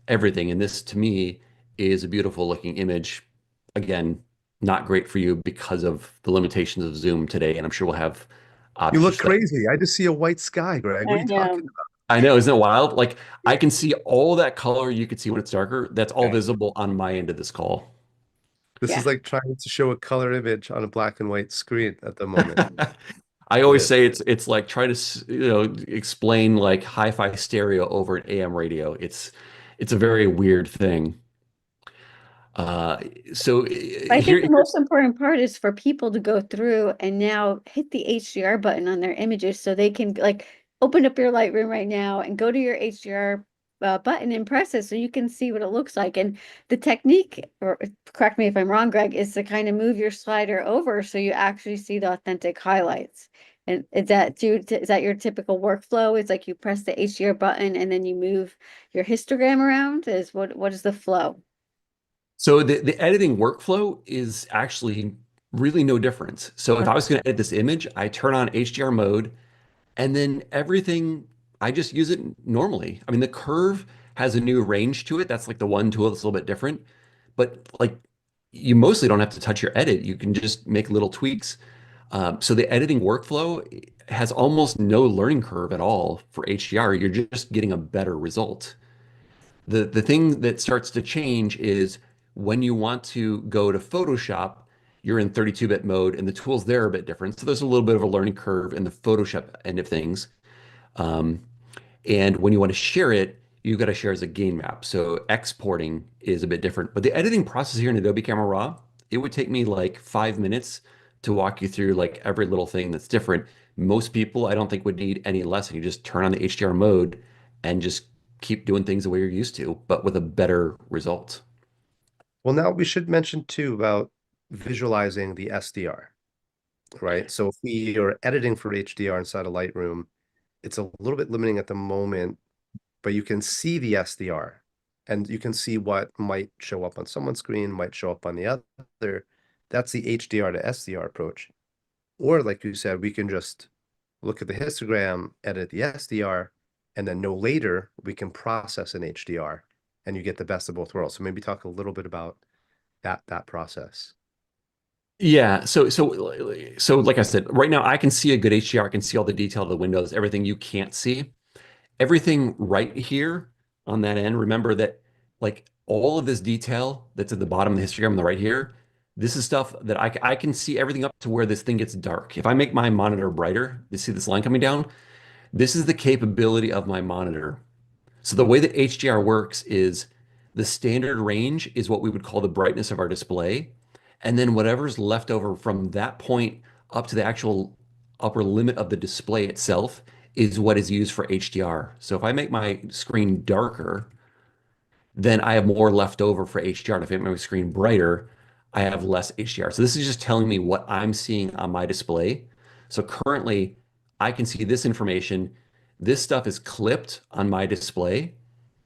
everything. And this to me is a beautiful looking image. Again, not great for you because of the limitations of Zoom today. And I'm sure we'll have You options. look crazy. I just see a white sky, Greg. What are you talking about? I know, isn't it wild? Like I can see all that color you could see when it's darker. That's all Okay. visible on my end of this call. This is like trying to show a color image on a black and white screen at the moment. I always say it's like trying to explain like hi-fi stereo over an AM radio. It's a very weird thing. So I think the most important part is for people to go through and now hit the HDR button on their images so they can like open up your Lightroom right now and go to your HDR button and press it so you can see what it looks like. And the technique, or correct me if I'm wrong, Greg, is to kind of move your slider over so you actually see the authentic highlights. And is that your typical workflow? It's like you press the HDR button and then you move your histogram around? What is the flow? So the editing workflow is actually really no difference. So if I was going to edit this image, I turn on HDR mode, and then everything, I just use it normally. I mean, the curve has a new range to it. That's like the one tool that's a little bit different. But like, you mostly don't have to touch your edit. You can just make little tweaks. So the editing workflow has almost no learning curve at all for HDR. You're just getting a better result. The thing that starts to change is when you want to go to Photoshop, you're in 32-bit mode, and the tools there are a bit different. So there's a little bit of a learning curve in the Photoshop end of things. Um, and when you want to share it, you've got to share as a gain map. So exporting is a bit different. But the editing process here in Adobe Camera Raw, it would take me like 5 minutes to walk you through like every little thing that's different. Most people, I don't think, would need any less. You just turn on the HDR mode and just keep doing things the way you're used to, but with a better result. Well, now we should mention too about visualizing the SDR, right? So if we are editing for HDR inside of Lightroom, it's a little bit limiting at the moment, but you can see the SDR and you can see what might show up on someone's screen, might show up on the other. That's the HDR to SDR approach. Or like you said, we can just look at the histogram, edit the SDR, and then no later we can process an HDR and you get the best of both worlds. So maybe talk a little bit about that process. Yeah, so like I said, right now I can see a good HDR, I can see all the detail of the windows, everything you can't see. Everything right here on that end, remember that like all of this detail that's at the bottom of the histogram on the right here, this is stuff that I can see everything up to where this thing gets dark. If I make my monitor brighter, you see this line coming down? This is the capability of my monitor. So the way that HDR works is the standard range is what we would call the brightness of our display. And then whatever's left over from that point up to the actual upper limit of the display itself is what is used for HDR. So if I make my screen darker, then I have more left over for HDR. And if I make my screen brighter, I have less HDR. So this is just telling me what I'm seeing on my display. So currently, I can see this information. This stuff is clipped on my display,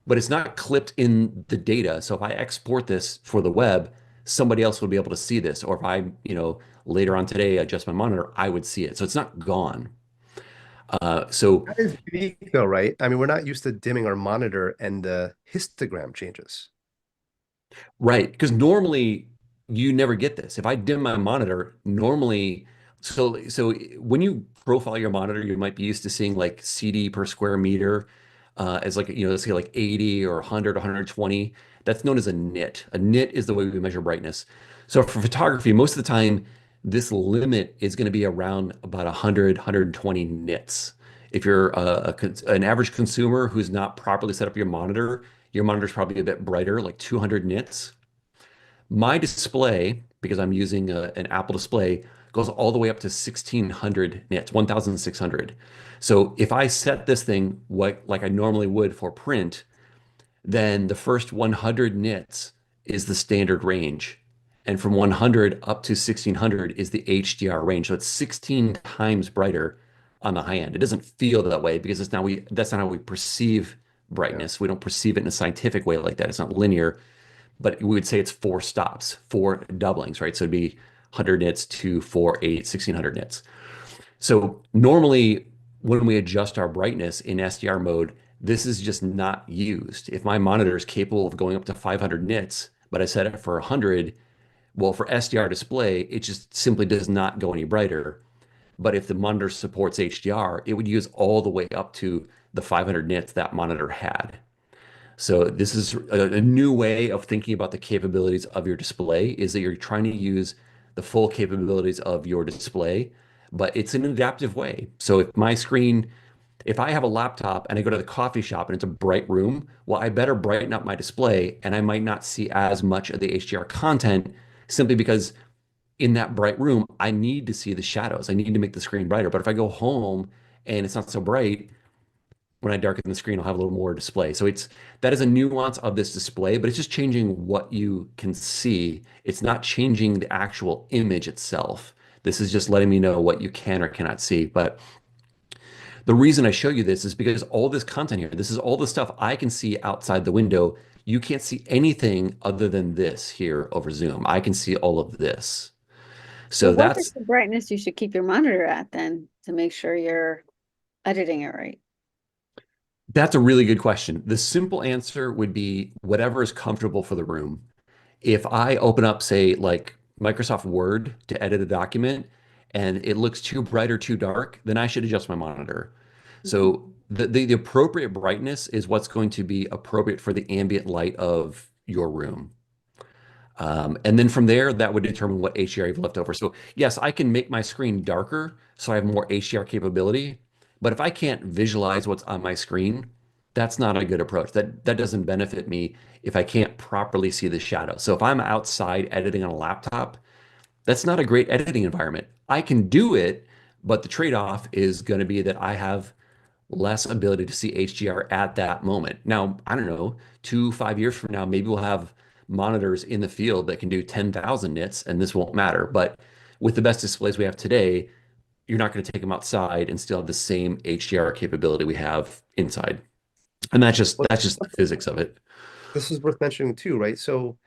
but it's not clipped in the data. So if I export this for the web, somebody else would be able to see this. Or if I, later on today adjust my monitor, I would see it. So it's not gone. So That is unique though, right? I mean, we're not used to dimming our monitor and the histogram changes. right, because normally you never get this. If I dim my monitor, normally, so when you profile your monitor, you might be used to seeing like CD per square meter as like, let's say like 80 or 100, 120. That's known as a nit. A nit is the way we measure brightness. So for photography, most of the time, this limit is going to be around about 100, 120 nits. If you're an average consumer who's not properly set up your monitor's probably a bit brighter, like 200 nits. My display, because I'm using an Apple display, goes all the way up to 1600 nits, 1600. So if I set this thing like I normally would for print, then the first 100 nits is the standard range. And from 100 up to 1600 is the HDR range. So it's 16 times brighter on the high end. It doesn't feel that way because that's not how we perceive brightness. We don't perceive it in a scientific way like that. It's not linear, but we would say it's four stops, four doublings, right? So it'd be 100 nits, 2, 4, 8, 1600 nits. So normally when we adjust our brightness in SDR mode, this is just not used. If my monitor is capable of going up to 500 nits, but I set it for 100, well, for SDR display, it just simply does not go any brighter. But if the monitor supports HDR, it would use all the way up to the 500 nits that monitor had. So this is a new way of thinking about the capabilities of your display is that you're trying to use the full capabilities of your display, but it's an adaptive way. So if I have a laptop and I go to the coffee shop and it's a bright room, well, I better brighten up my display and I might not see as much of the HDR content simply because in that bright room, I need to see the shadows. I need to make the screen brighter. But if I go home and it's not so bright, when I darken the screen, I'll have a little more display. So that is a nuance of this display, but it's just changing what you can see. It's not changing the actual image itself. This is just letting me know what you can or cannot see. But The reason I show you this is because all this content here, this is all the stuff I can see outside the window. You can't see anything other than this here over Zoom. I can see all of this. Well, So what is that's the brightness you should keep your monitor at then to make sure you're editing it right? that's a really good question. The simple answer would be whatever is comfortable for the room. If I open up, say, like Microsoft Word to edit a document and it looks too bright or too dark, then I should adjust my monitor. Mhm. So the appropriate brightness is what's going to be appropriate for the ambient light of your room. And then from there, that would determine what HDR you've left over. So yes, I can make my screen darker so I have more HDR capability. But if I can't visualize what's on my screen, that's not a good approach. That doesn't benefit me if I can't properly see the shadow. So if I'm outside editing on a laptop, that's not a great editing environment. I can do it, but the trade-off is going to be that I have less ability to see HDR at that moment. Now, I don't know, 5 years from now, maybe we'll have monitors in the field that can do 10,000 nits and this won't matter. But with the best displays we have today, you're not going to take them outside and still have the same HDR capability we have inside. And Well, that's just the physics of it. this is worth mentioning too, right? So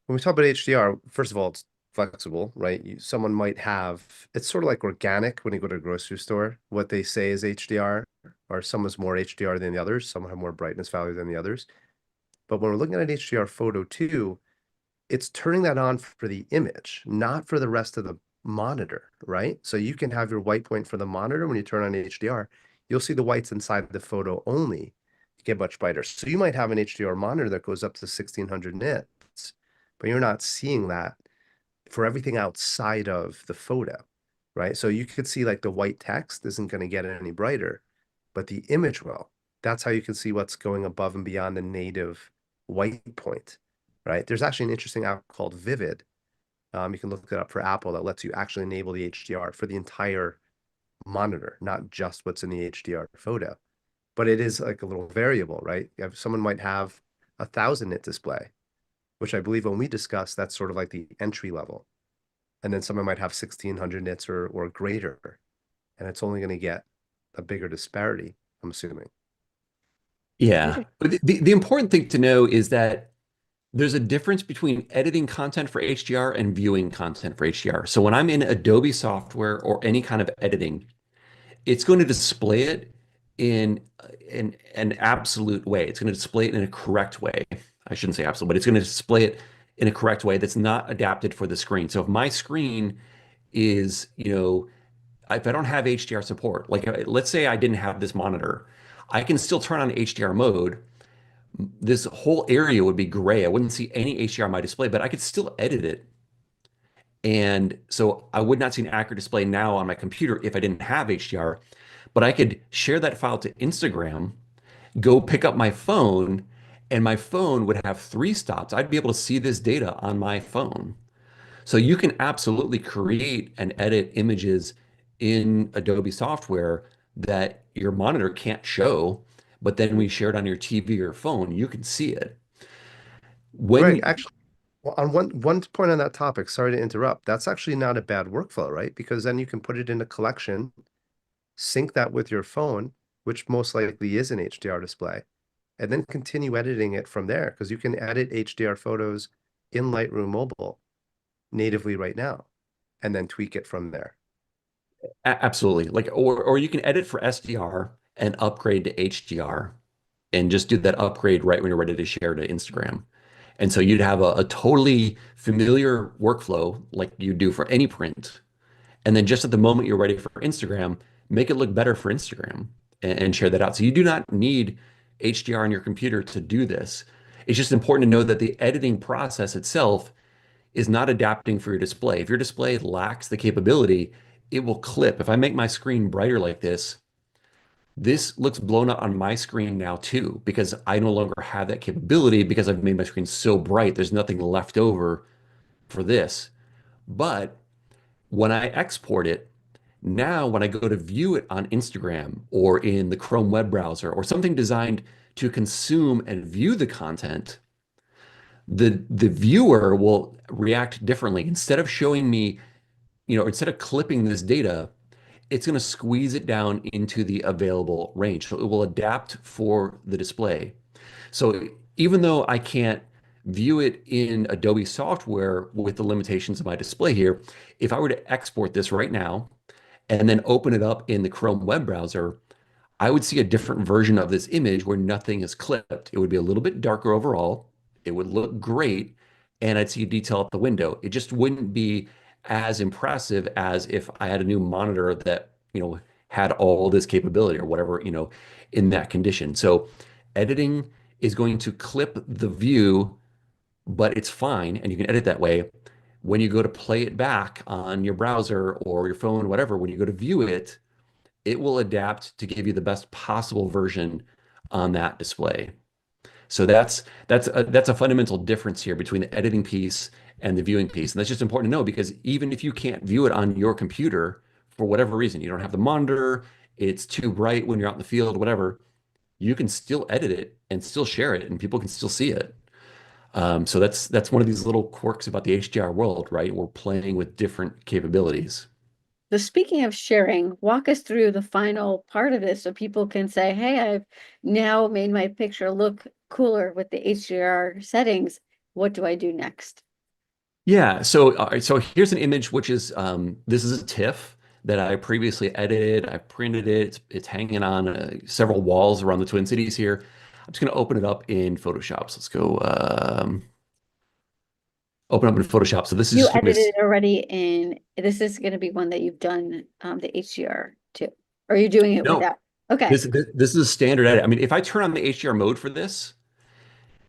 when we talk about HDR, first of all, it's flexible, right? Someone might have, it's sort of like organic when you go to a grocery store. What they say is HDR, or some is more HDR than the others. Some have more brightness value than the others. But when we're looking at an HDR photo too, it's turning that on for the image, not for the rest of the monitor, right? So you can have your white point for the monitor. When you turn on HDR, you'll see the whites inside the photo only get much brighter. So you might have an HDR monitor that goes up to 1600 nits, but you're not seeing that for everything outside of the photo, right? So you could see like the white text isn't going to get any brighter, but the image will. That's how you can see what's going above and beyond the native white point, right? There's actually an interesting app called Vivid. You can look it up for Apple that lets you actually enable the HDR for the entire monitor, not just what's in the HDR photo. But it is like a little variable, right? Someone might have 1,000 nit display, which I believe when we discussed, that's sort of like the entry level. And then someone might have 1,600 nits or greater, and it's only going to get a bigger disparity, I'm assuming. Yeah. But the important thing to know is that there's a difference between editing content for HDR and viewing content for HDR. So when I'm in Adobe software or any kind of editing, it's going to display it in an absolute way. It's going to display it in a correct way. I shouldn't say absolute, but it's going to display it in a correct way that's not adapted for the screen. So if my screen is, if I don't have HDR support, like let's say I didn't have this monitor, I can still turn on HDR mode. This whole area would be gray. I wouldn't see any HDR on my display, but I could still edit it. And so I would not see an accurate display now on my computer if I didn't have HDR, but I could share that file to Instagram, go pick up my phone, and my phone would have 3 stops. I'd be able to see this data on my phone. So you can absolutely create and edit images in Adobe software that your monitor can't show, but then we share it on your TV or phone, you can see it. Greg, When actually, well, on one point on that topic, sorry to interrupt, that's actually not a bad workflow, right? Because then you can put it in a collection, sync that with your phone, which most likely is an HDR display, and then continue editing it from there, because you can edit HDR photos in Lightroom Mobile natively right now, and then tweak it from there. Absolutely, like or you can edit for SDR and upgrade to HDR and just do that upgrade right when you're ready to share to Instagram. And so you'd have a totally familiar workflow like you do for any print. And then just at the moment you're ready for Instagram, make it look better for Instagram and share that out. So you do not need HDR on your computer to do this. It's just important to know that the editing process itself is not adapting for your display. If your display lacks the capability, it will clip. If I make my screen brighter like this looks blown out on my screen now too, because I no longer have that capability because I've made my screen so bright. There's nothing left over for this. But when I export it, now when I go to view it on Instagram or in the Chrome web browser or something designed to consume and view the content, the viewer will react differently. Instead of showing me, instead of clipping this data, it's going to squeeze it down into the available range. So it will adapt for the display. So even though I can't view it in Adobe software with the limitations of my display here, if I were to export this right now and then open it up in the Chrome web browser, I would see a different version of this image where nothing is clipped. It would be a little bit darker overall. It would look great, and I'd see detail at the window. It just wouldn't be as impressive as if I had a new monitor that, had all this capability or whatever, in that condition. So editing is going to clip the view, but it's fine, and you can edit that way. When you go to play it back on your browser or your phone, whatever, when you go to view it, it will adapt to give you the best possible version on that display. So that's a fundamental difference here between the editing piece and the viewing piece. And that's just important to know, because even if you can't view it on your computer for whatever reason, you don't have the monitor, it's too bright when you're out in the field, whatever, you can still edit it and still share it, and people can still see it. So that's one of these little quirks about the HDR world, right? We're playing with different capabilities. So speaking of sharing, walk us through the final part of this so people can say, hey, I've now made my picture look cooler with the HDR settings. What do I do next? Yeah, so here's an image which is this is a TIFF that I previously edited. I printed it. It's hanging on several walls around the Twin Cities here. I'm just going to open it up in Photoshop. So let's go open up in Photoshop. So this is You just gonna be edited it already in, this is going to be one that you've done the HDR too. Or are you doing it no, without? Okay. this is a standard edit. I mean, if I turn on the HDR mode for this,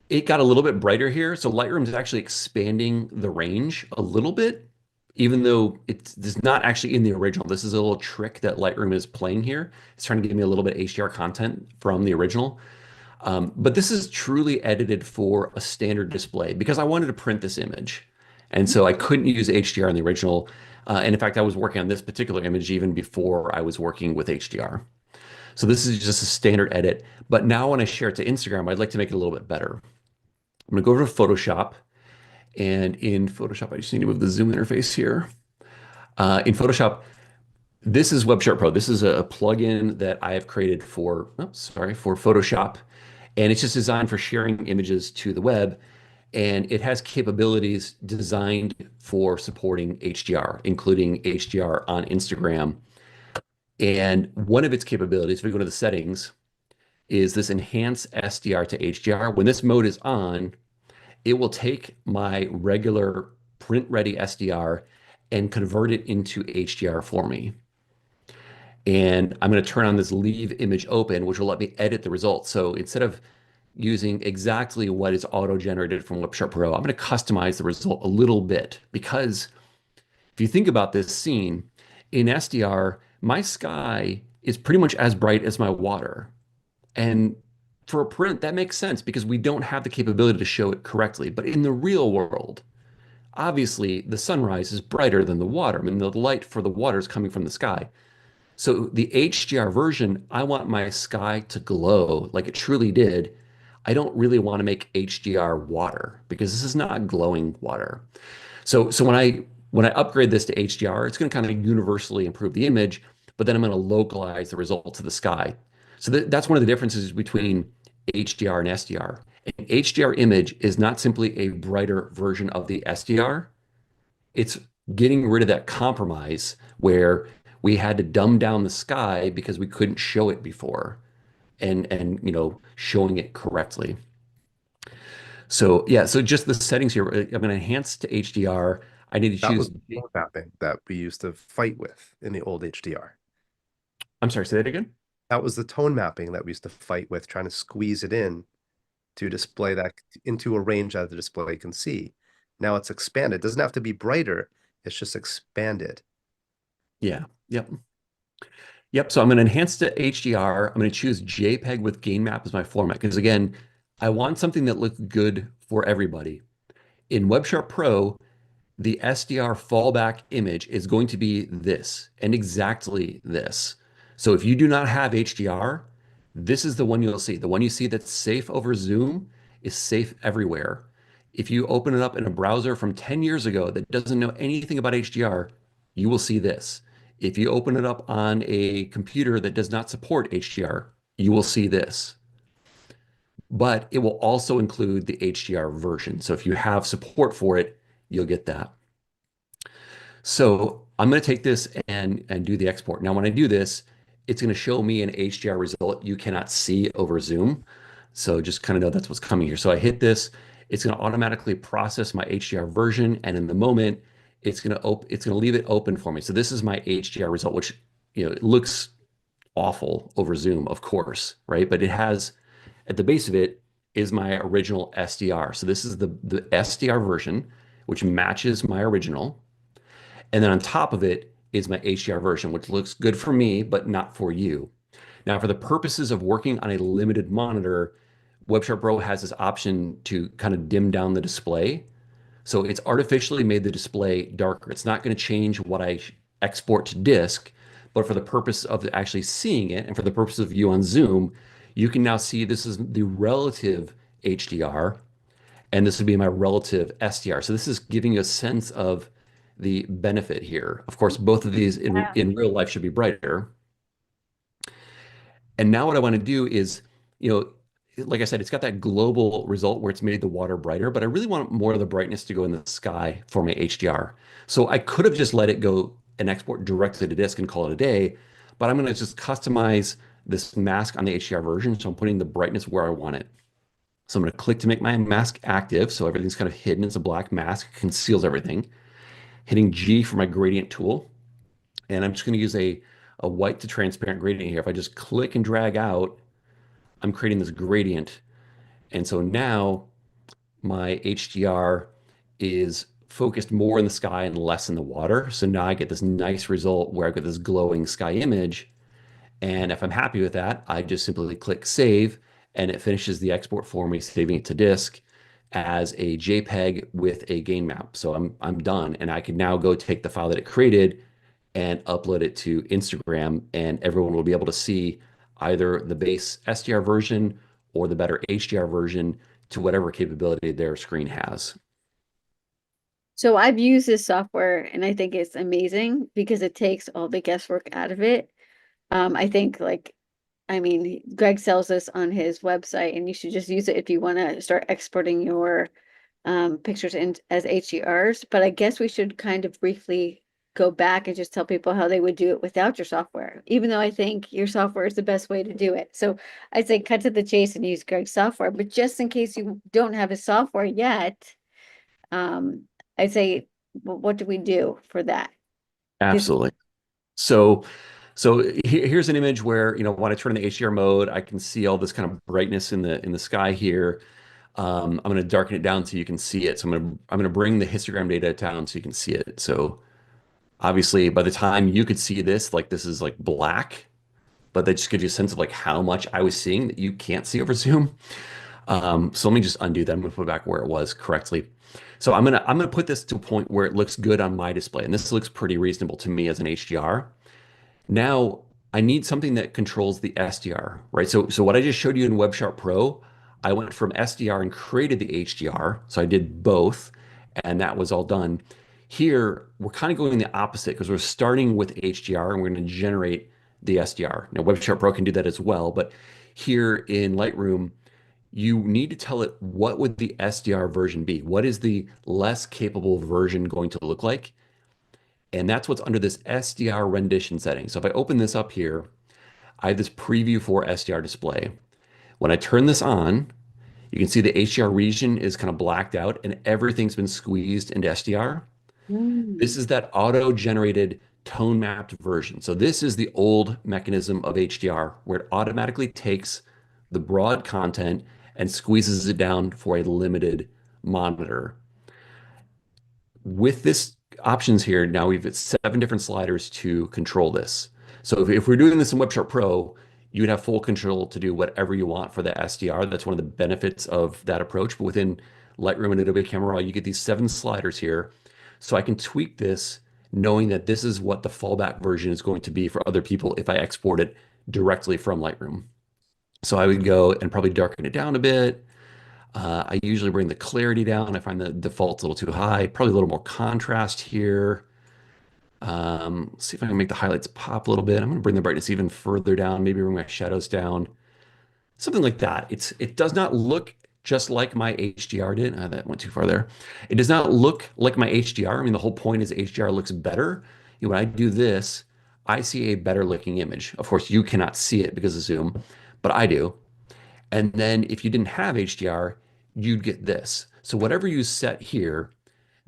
it got a little bit brighter here. So Lightroom is actually expanding the range a little bit, even though it's not actually in the original. This is a little trick that Lightroom is playing here. It's trying to give me a little bit of HDR content from the original. But this is truly edited for a standard display because I wanted to print this image. And so I couldn't use HDR in the original. And in fact, I was working on this particular image even before I was working with HDR. So this is just a standard edit. But now when I share it to Instagram, I'd like to make it a little bit better. I'm going to go over to Photoshop. And in Photoshop, I just need to move the zoom interface here. In Photoshop, this is Web Sharp Pro. This is a plugin that I have created for Photoshop. And it's just designed for sharing images to the web. And it has capabilities designed for supporting HDR, including HDR on Instagram. And one of its capabilities, if we go to the settings, is this enhance SDR to HDR. When this mode is on, it will take my regular print ready SDR and convert it into HDR for me. And I'm going to turn on this leave image open, which will let me edit the results. So instead of using exactly what is auto-generated from Web Sharp Pro, I'm going to customize the result a little bit, because if you think about this scene in SDR, my sky is pretty much as bright as my water. And for a print, that makes sense because we don't have the capability to show it correctly. But in the real world, obviously the sunrise is brighter than the water. I mean, the light for the water is coming from the sky. So the HDR version, I want my sky to glow like it truly did. I don't really want to make HDR water because this is not glowing water. So when I upgrade this to HDR, it's going to kind of universally improve the image, but then I'm going to localize the result to the sky. So that's one of the differences between HDR and SDR. An HDR image is not simply a brighter version of the SDR. It's getting rid of that compromise where we had to dumb down the sky because we couldn't show it before, and showing it correctly. So yeah, so just the settings here, I'm going to enhance to HDR. I need to That was choose. the tone mapping that we used to fight with in the old HDR. I'm sorry, say that again. That was the tone mapping that we used to fight with, trying to squeeze it in to display that into a range that the display can see. Now it's expanded. It doesn't have to be brighter. It's just expanded. Yeah. Yep. So I'm going to enhance to HDR. I'm going to choose JPEG with gain map as my format because, again, I want something that looks good for everybody. In Web Sharp Pro, the SDR fallback image is going to be this and exactly this. So if you do not have HDR, this is the one you'll see. The one you see that's safe over Zoom is safe everywhere. If you open it up in a browser from 10 years ago that doesn't know anything about HDR, you will see this. If you open it up on a computer that does not support HDR, you will see this. But it will also include the HDR version. So if you have support for it, you'll get that. So I'm going to take this and do the export. Now, when I do this, it's going to show me an HDR result you cannot see over Zoom. So just kind of know that's what's coming here. So I hit this, it's going to automatically process my HDR version, and in the moment, it's going to leave it open for me. So this is my HDR result, which it looks awful over Zoom, of course, right? But it has, at the base of it, is my original SDR. So this is the SDR version, which matches my original. And then on top of it is my HDR version, which looks good for me, but not for you. Now, for the purposes of working on a limited monitor, WebSharp Pro has this option to kind of dim down the display. So it's artificially made the display darker. It's not going to change what I export to disk, but for the purpose of actually seeing it and for the purpose of you on Zoom, you can now see this is the relative HDR, and this would be my relative SDR. So this is giving you a sense of the benefit here. Of course, both of these in real life should be brighter. And now what I want to do is, like I said, it's got that global result where it's made the water brighter, but I really want more of the brightness to go in the sky for my HDR. So I could have just let it go and export directly to disk and call it a day, but I'm going to just customize this mask on the HDR version. So I'm putting the brightness where I want it. So I'm going to click to make my mask active. So everything's kind of hidden. It's a black mask, it conceals everything. Hitting G for my gradient tool. And I'm just going to use a white to transparent gradient here. If I just click and drag out, I'm creating this gradient. And so now my HDR is focused more in the sky and less in the water. So now I get this nice result where I get this glowing sky image. And if I'm happy with that, I just simply click save and it finishes the export for me, saving it to disk as a JPEG with a gain map. So I'm done, and I can now go take the file that it created and upload it to Instagram, and everyone will be able to see either the base SDR version or the better HDR version to whatever capability their screen has. So I've used this software and I think it's amazing because it takes all the guesswork out of it. I think Greg sells this on his website, and you should just use it if you want to start exporting your pictures in as HDRs. But I guess we should kind of briefly go back and just tell people how they would do it without your software, even though I think your software is the best way to do it. So I'd say cut to the chase and use Greg's software. But just in case you don't have his software yet, I'd say, well, what do we do for that? Absolutely. So here's an image where, when I turn on the HDR mode, I can see all this kind of brightness in the sky here. I'm going to darken it down so you can see it. So I'm going to bring the histogram data down so you can see it. So obviously, by the time you could see this, like this is like black, but that just gives you a sense of like how much I was seeing that you can't see over Zoom. So let me just undo that. I'm going to put it back where it was correctly. So I'm gonna put this to a point where it looks good on my display, and this looks pretty reasonable to me as an HDR. Now I need something that controls the SDR, right? So what I just showed you in WebSharp Pro, I went from SDR and created the HDR. So I did both, and that was all done. Here, we're kind of going the opposite because we're starting with HDR and we're going to generate the SDR. Now, WebSharp Pro can do that as well, but here in Lightroom, you need to tell it what would the SDR version be? What is the less capable version going to look like? And that's what's under this SDR rendition setting. So if I open this up here, I have this preview for SDR display. When I turn this on, you can see the HDR region is kind of blacked out and everything's been squeezed into SDR. This is that auto-generated tone mapped version. So this is the old mechanism of HDR where it automatically takes the broad content and squeezes it down for a limited monitor. With this options here, now we've got 7 different sliders to control this. So if we're doing this in WebSharp Pro, you would have full control to do whatever you want for the SDR. That's one of the benefits of that approach. But within Lightroom and Adobe Camera Raw, you get these 7 sliders here. So I can tweak this knowing that this is what the fallback version is going to be for other people if I export it directly from Lightroom. So I would go and probably darken it down a bit. I usually bring the clarity down. I find the default's a little too high. Probably a little more contrast here. Let's see if I can make the highlights pop a little bit. I'm going to bring the brightness even further down, maybe bring my shadows down, something like that. It does not look just like my HDR did. That went too far there. It does not look like my HDR. I mean, the whole point is HDR looks better. When I do this, I see a better looking image. Of course, you cannot see it because of Zoom, but I do. And then if you didn't have HDR, you'd get this. So whatever you set here,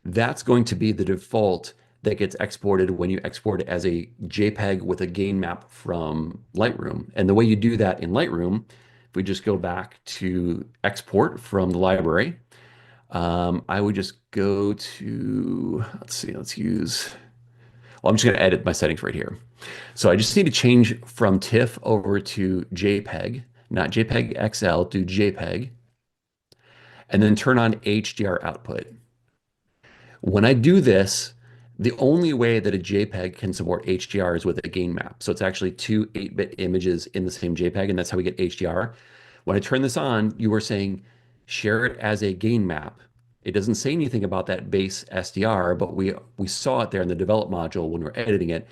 that's going to be the default that gets exported when you export it as a JPEG with a gain map from Lightroom. And the way you do that in Lightroom, if we just go back to export from the library, I would just go to, let's see, let's use, well, I'm just going to edit my settings right here. So I just need to change from TIFF over to JPEG, not JPEG XL, to JPEG, and then turn on HDR output. When I do this, the only way that a JPEG can support HDR is with a gain map. So it's actually two 8-bit images in the same JPEG, and that's how we get HDR. When I turn this on, you are saying share it as a gain map. It doesn't say anything about that base SDR, but we saw it there in the develop module when we're editing it.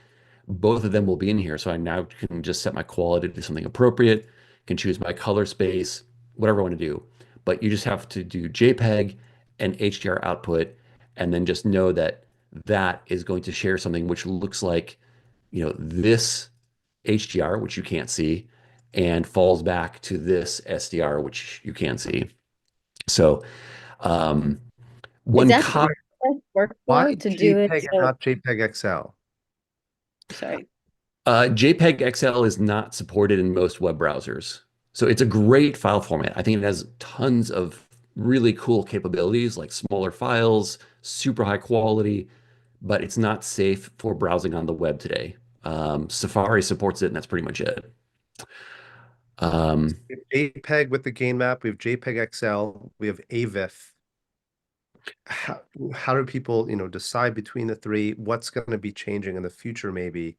Both of them will be in here. So I now can just set my quality to something appropriate, can choose my color space, whatever I want to do. But you just have to do JPEG and HDR output, and then just know that that is going to share something which looks like, this HDR, which you can't see, and falls back to this SDR, which you can see. So Is one that cop, the Why workflow to do it? JPEG and not JPEG XL? Sorry. JPEG XL is not supported in most web browsers. So it's a great file format. I think it has tons of really cool capabilities like smaller files, super high quality, but it's not safe for browsing on the web today. Safari supports it, and that's pretty much it. We have JPEG with the gain map. We have JPEG XL. We have AVIF. How do people, decide between the three? What's going to be changing in the future, maybe?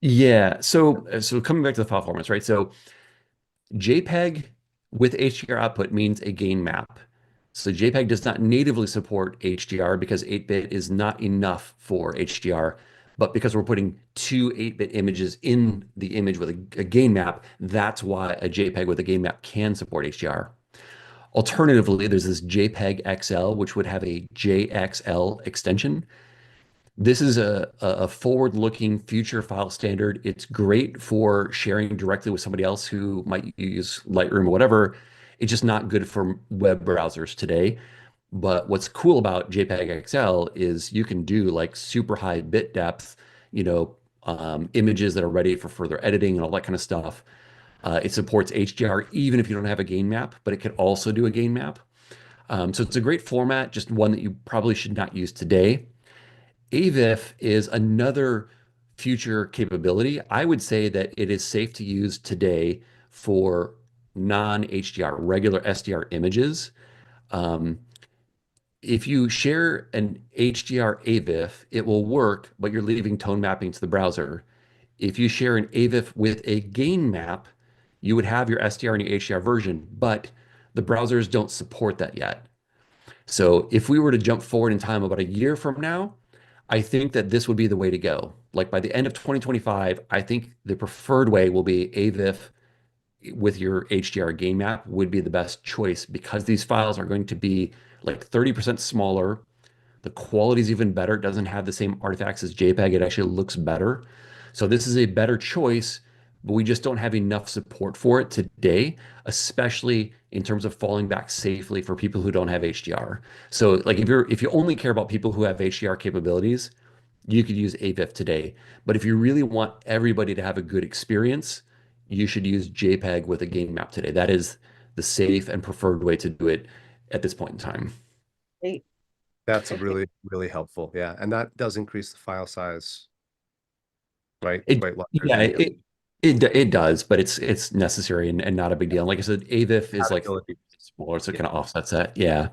Yeah. So coming back to the file formats, right? So JPEG with HDR output means a gain map. So JPEG does not natively support HDR because 8-bit is not enough for HDR. But because we're putting two 8-bit images in the image with a gain map, that's why a JPEG with a gain map can support HDR. Alternatively, there's this JPEG XL, which would have a JXL extension. This is a forward-looking future file standard. It's great for sharing directly with somebody else who might use Lightroom or whatever. It's just not good for web browsers today. But what's cool about JPEG XL is you can do like super high bit depth, images that are ready for further editing and all that kind of stuff. It supports HDR even if you don't have a gain map, but it can also do a gain map. So it's a great format, just one that you probably should not use today. AVIF is another future capability. I would say that it is safe to use today for non-HDR, regular SDR images. If you share an HDR AVIF, it will work, but you're leaving tone mapping to the browser. If you share an AVIF with a gain map, you would have your SDR and your HDR version, but the browsers don't support that yet. So if we were to jump forward in time about a year from now, I think that this would be the way to go. Like by the end of 2025, I think the preferred way will be AVIF with your HDR gain map would be the best choice because these files are going to be like 30% smaller. The quality is even better. It doesn't have the same artifacts as JPEG. It actually looks better. So this is a better choice, but we just don't have enough support for it today, especially in terms of falling back safely for people who don't have HDR. So like if you only care about people who have HDR capabilities, you could use AVIF today. But if you really want everybody to have a good experience, you should use JPEG with a gain map today. That is the safe and preferred way to do it at this point in time. Great. That's a Okay. really, really helpful. Yeah. And that does increase the file size, right? It, Quite large. yeah, it does, but it's necessary and not a big deal. And like I said, AVIF is like Compatibility. smaller, so it Yeah. kind of offsets that. Yeah.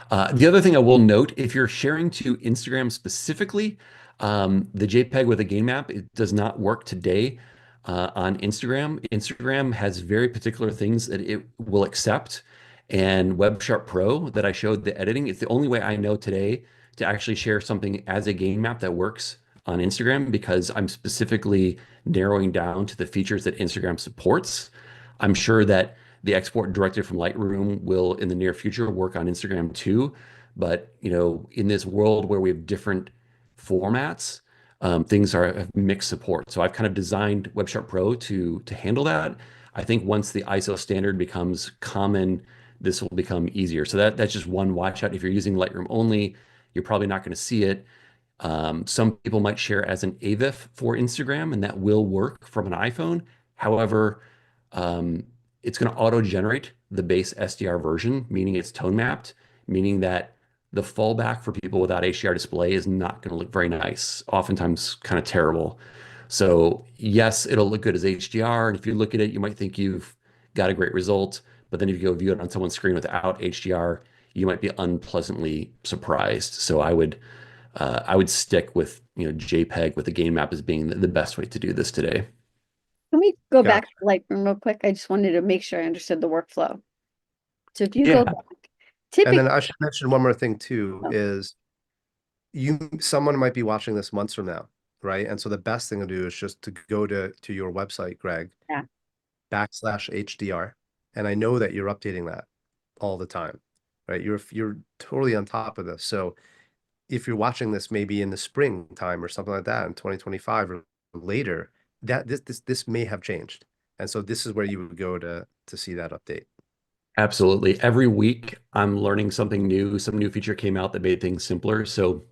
The other thing I will note, if you're sharing to Instagram specifically, the JPEG with a gain map, it does not work today on Instagram. Instagram has very particular things that it will accept. And WebSharp Pro that I showed the editing, it's the only way I know today to actually share something as a gain map that works on Instagram because I'm specifically narrowing down to the features that Instagram supports. I'm sure that the export directly from Lightroom will in the near future work on Instagram too. But in this world where we have different formats, things have mixed support. So I've kind of designed Web Sharp Pro to handle that. I think once the ISO standard becomes common, this will become easier. So that's just one watch out. If you're using Lightroom only, you're probably not going to see it. Some people might share as an AVIF for Instagram, and that will work from an iPhone. However, it's going to auto-generate the base SDR version, meaning it's tone mapped, meaning that the fallback for people without HDR display is not going to look very nice, oftentimes kind of terrible. So yes, it'll look good as HDR. And if you look at it, you might think you've got a great result. But then if you go view it on someone's screen without HDR, you might be unpleasantly surprised. So I would stick with JPEG with the gain map as being the best way to do this today. Can we go Gotcha. back to Lightroom real quick? I just wanted to make sure I understood the workflow. So if you Yeah. go back, And then typically, I should mention one more thing too, Oh. is someone might be watching this months from now, right? And so the best thing to do is just to go to your website, Greg, Yeah. /HDR. And I know that you're updating that all the time, right? You're totally on top of this. So if you're watching this maybe in the springtime or something like that in 2025 or later, that this may have changed. And so this is where you would go to see that update. Absolutely. Every week I'm learning something new. Some new feature came out that made things simpler. So,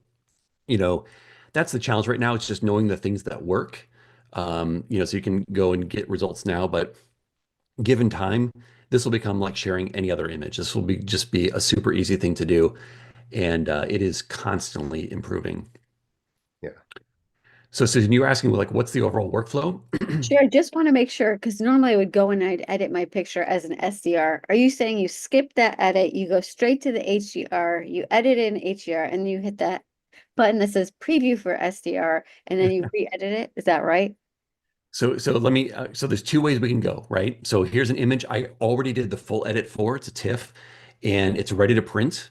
that's the challenge right now. It's just knowing the things that work. So you can go and get results now, but given time, this will become like sharing any other image. This will just be a super easy thing to do. And it is constantly improving. Yeah. So Susan, you were asking like, what's the overall workflow? sure, I just want to make sure, because normally I would go and I'd edit my picture as an SDR. Are you saying you skip that edit, you go straight to the HDR, you edit in HDR, and you hit that button that says preview for SDR, and then you re-edit it? Is that right? So let me, so there's two ways we can go, right? So here's an image I already did the full edit for. It's a TIFF and it's ready to print.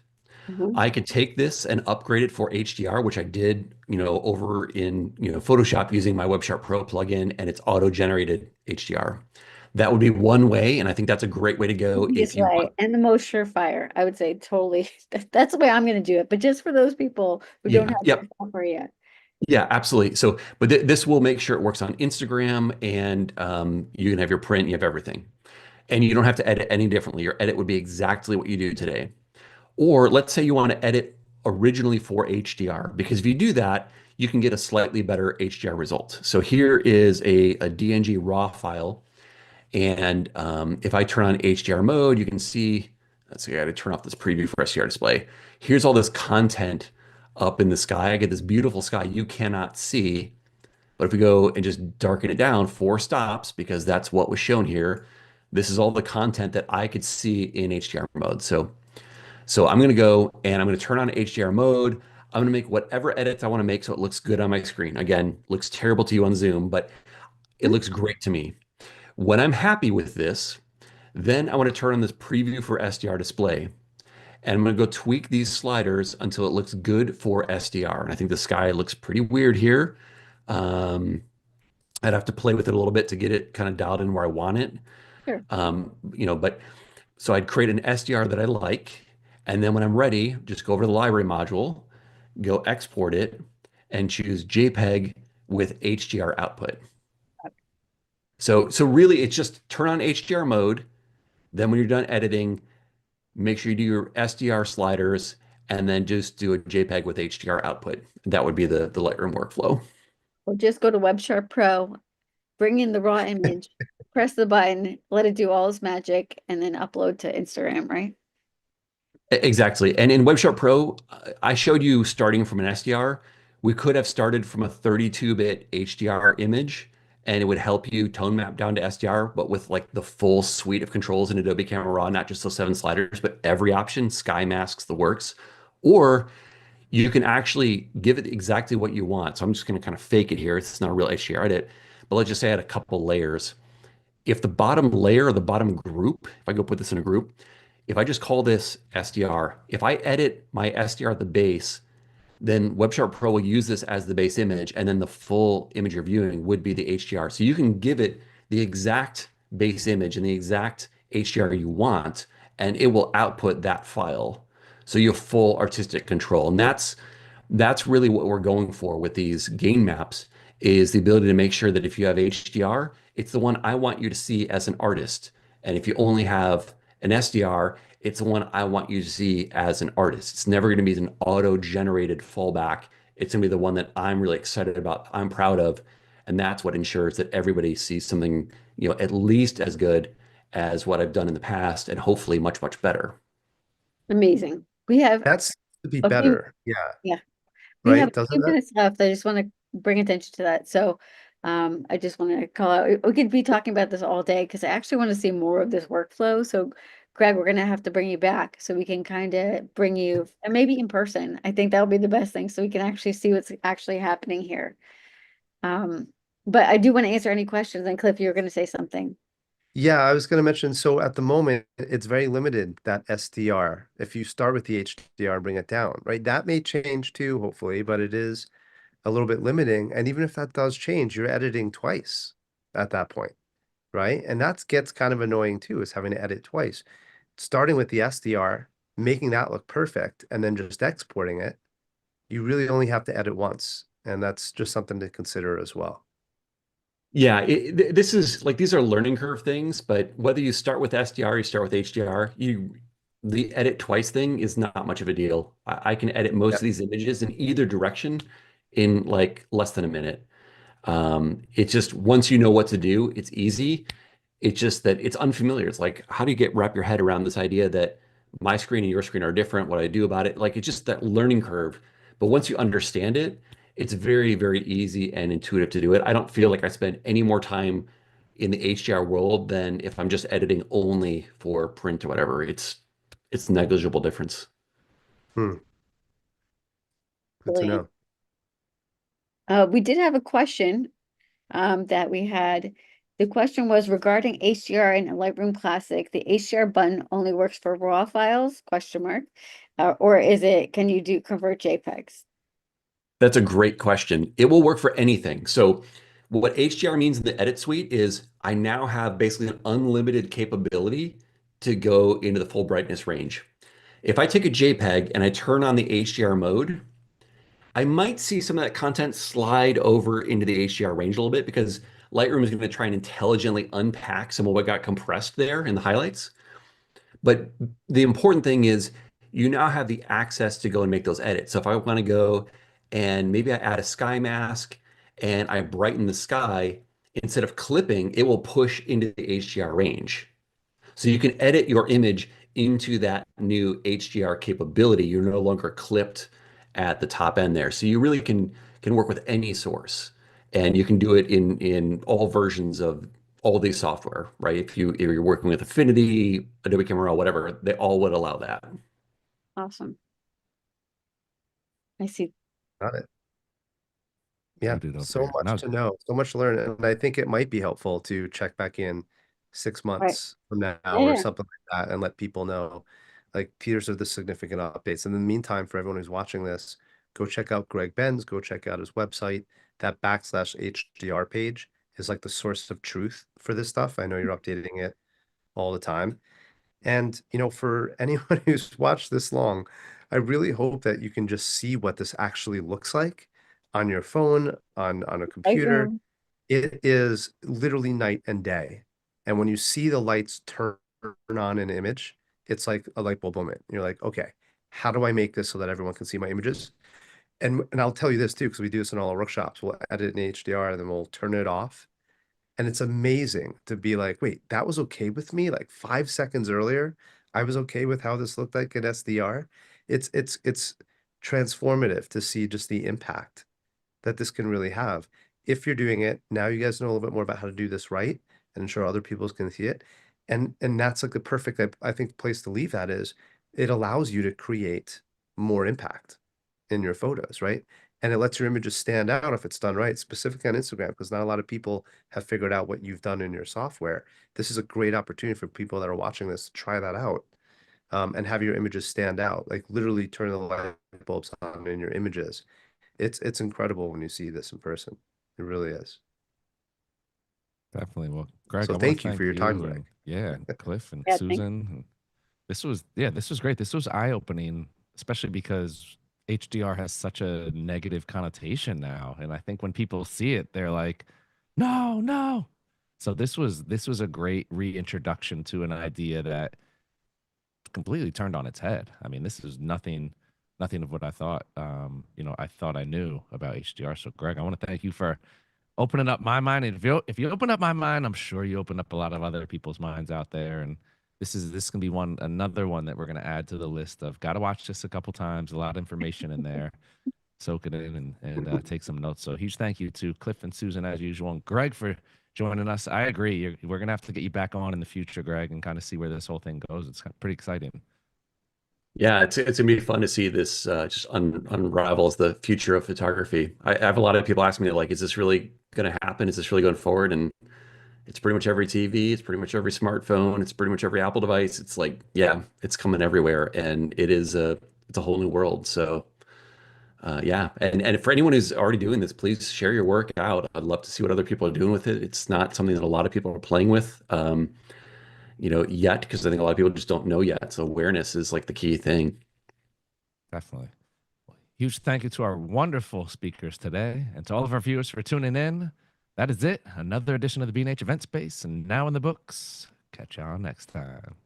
Mhm. I could take this and upgrade it for HDR, which I did, over in, Photoshop using my Web Sharp Pro plugin, and it's auto-generated HDR. That would be one way, and I think that's a great way to go if Easiest you way want. and the most surefire. I would say totally. That's the way I'm going to do it. But just for those people who don't Yeah, have yep, the software yet. yeah, absolutely. So, but this will make sure it works on Instagram, and you can have your print, you have everything, and you don't have to edit any differently. Your edit would be exactly what you do today. Or let's say you want to edit originally for HDR, because if you do that, you can get a slightly better HDR result. So here is a DNG raw file. And if I turn on HDR mode, you can see, let's see, I got to turn off this preview for SDR display. Here's all this content up in the sky. I get this beautiful sky you cannot see. But if we go and just darken it down 4 stops, because that's what was shown here, this is all the content that I could see in HDR mode. So I'm going to go and I'm going to turn on HDR mode. I'm going to make whatever edits I want to make so it looks good on my screen. Again, looks terrible to you on Zoom, but it looks great to me. When I'm happy with this, then I want to turn on this preview for SDR display. And I'm going to go tweak these sliders until it looks good for SDR. And I think the sky looks pretty weird here. I'd have to play with it a little bit to get it kind of dialed in where I want it. Sure. But so I'd create an SDR that I like. And then when I'm ready, just go over to the library module, go export it, and choose JPEG with HDR output. So really, it's just turn on HDR mode. Then when you're done editing, make sure you do your SDR sliders, and then just do a JPEG with HDR output. That would be the Lightroom workflow. Or just go to Web Sharp Pro, bring in the raw image, press the button, let it do all its magic, and then upload to Instagram, right? Exactly. And in Web Sharp Pro, I showed you starting from an SDR. We could have started from a 32-bit HDR image, and it would help you tone map down to SDR, but with like the full suite of controls in Adobe Camera Raw, not just those 7 sliders, but every option, sky masks, the works. Or you can actually give it exactly what you want. So I'm just going to kind of fake it here. It's not a real HDR edit, but let's just say I had a couple layers. If the bottom layer or the bottom group, if I go put this in a group, if I just call this SDR, if I edit my SDR at the base, then WebSharp Pro will use this as the base image, and then the full image you're viewing would be the HDR. So you can give it the exact base image and the exact HDR you want, and it will output that file. So you have full artistic control. And that's really what we're going for with these gain maps, is the ability to make sure that if you have HDR, it's the one I want you to see as an artist. And if you only have an SDR, it's the one I want you to see as an artist. It's never going to be an auto-generated fallback. It's going to be the one that I'm really excited about, I'm proud of, and that's what ensures that everybody sees something, at least as good as what I've done in the past, and hopefully much, much better. Amazing. We have That's to be a few, better. Yeah. yeah, we have Right? a Doesn't few that? minutes left. I just want to bring attention to that. So I just want to call out, we could be talking about this all day because I actually want to see more of this workflow. So Greg, we're going to have to bring you back so we can kind of bring you, and maybe in person. I think that'll be the best thing so we can actually see what's actually happening here. But I do want to answer any questions. And Cliff, you were going to say something. Yeah, I was going to mention, so at the moment, it's very limited, that SDR. If you start with the HDR and bring it down, right? That may change too, hopefully, but it is a little bit limiting. And even if that does change, you're editing twice at that point, right? And that gets kind of annoying too, is having to edit twice. Starting with the SDR, making that look perfect, and then just exporting it, you really only have to edit once. And that's just something to consider as well. Yeah, this is like, these are learning curve things, but whether you start with SDR, you start with HDR, the edit twice thing is not much of a deal. I can edit most Yep. of these images in either direction in like less than a minute. It's just, once you know what to do, it's easy. It's just that it's unfamiliar. It's like, how do you wrap your head around this idea that my screen and your screen are different? What do I do about it? Like, it's just that learning curve. But once you understand it, it's very, very easy and intuitive to do it. I don't feel like I spend any more time in the HDR world than if I'm just editing only for print or whatever. It's negligible difference. Good to Brilliant. know. We did have a question that we had. The question was regarding HDR in Lightroom Classic. The HDR button only works for RAW files, question mark, or can you convert JPEGs? That's a great question. It will work for anything. So what HDR means in the edit suite is I now have basically an unlimited capability to go into the full brightness range. If I take a JPEG and I turn on the HDR mode, I might see some of that content slide over into the HDR range a little bit, because Lightroom is going to try and intelligently unpack some of what got compressed there in the highlights. But the important thing is you now have the access to go and make those edits. So if I want to go and maybe I add a sky mask and I brighten the sky, instead of clipping, it will push into the HDR range. So you can edit your image into that new HDR capability. You're no longer clipped at the top end there. So you really can work with any source, and you can do it in all versions of all these software, right? If you're working with Affinity, Adobe Camera Raw, whatever, they all would allow that. Awesome. I see. Got it. Yeah, Noted up so there. much Now, to know, so much to learn. And I think it might be helpful to check back in 6 months from now or Yeah. something like that, and let people know, like, here's are the significant updates. And in the meantime, for everyone who's watching this, go check out Greg Benz, go check out his website. That /HDR page is like the source of truth for this stuff. I know you're updating it all the time. And, for anyone who's watched this long, I really hope that you can just see what this actually looks like on your phone, on a computer. Lightroom. It is literally night and day. And when you see the lights turn on an image, it's like a light bulb moment. You're like, okay, how do I make this so that everyone can see my images? And I'll tell you this too, because we do this in all our workshops. We'll edit in HDR and then we'll turn it off. And it's amazing to be like, wait, that was okay with me? Like 5 seconds earlier, I was okay with how this looked like in SDR. It's transformative to see just the impact that this can really have. If you're doing it, now you guys know a little bit more about how to do this right and ensure other people can see it. And that's like the perfect, I think, place to leave that is it allows you to create more impact in your photos, right? And it lets your images stand out if it's done right, specifically on Instagram, because not a lot of people have figured out what you've done in your software. This is a great opportunity for people that are watching this to try that out. and have your images stand out, like literally turn the light bulbs on in your images. It's incredible when you see this in person. It really is. Definitely. Well, Greg, So I want to thank you thank for your time, you Greg. and yeah, Cliff and Yeah, Susan. And this was great. This was eye-opening, especially because HDR has such a negative connotation now. And I think when people see it, they're like, no, no. So this was a great reintroduction to an idea that completely turned on its head. I mean, this is nothing of what I thought I thought I knew about HDR. So Greg, I want to thank you for opening up my mind. And if you open up my mind, I'm sure you open up a lot of other people's minds out there. And this can be another one that we're gonna add to the list of gotta watch this a couple times. A lot of information in there. Soak it in and take some notes. So huge thank you to Cliff and Susan as usual, and Greg for joining us. I agree. We're gonna have to get you back on in the future, Greg, and kind of see where this whole thing goes. It's pretty exciting. Yeah, it's gonna be fun to see this just unravels the future of photography. I have a lot of people ask me like, is this really gonna happen? Is this really going forward? And it's pretty much every TV, it's pretty much every smartphone, it's pretty much every Apple device. It's like, yeah, it's coming everywhere, and it's a whole new world. So yeah, and for anyone who's already doing this, please share your work out. I'd love to see what other people are doing with it. It's not something that a lot of people are playing with, yet, because I think a lot of people just don't know yet. So awareness is like the key thing. Definitely. Huge thank you to our wonderful speakers today and to all of our viewers for tuning in. That is it. Another edition of the B&H Event Space, and now in the books. Catch y'all next time.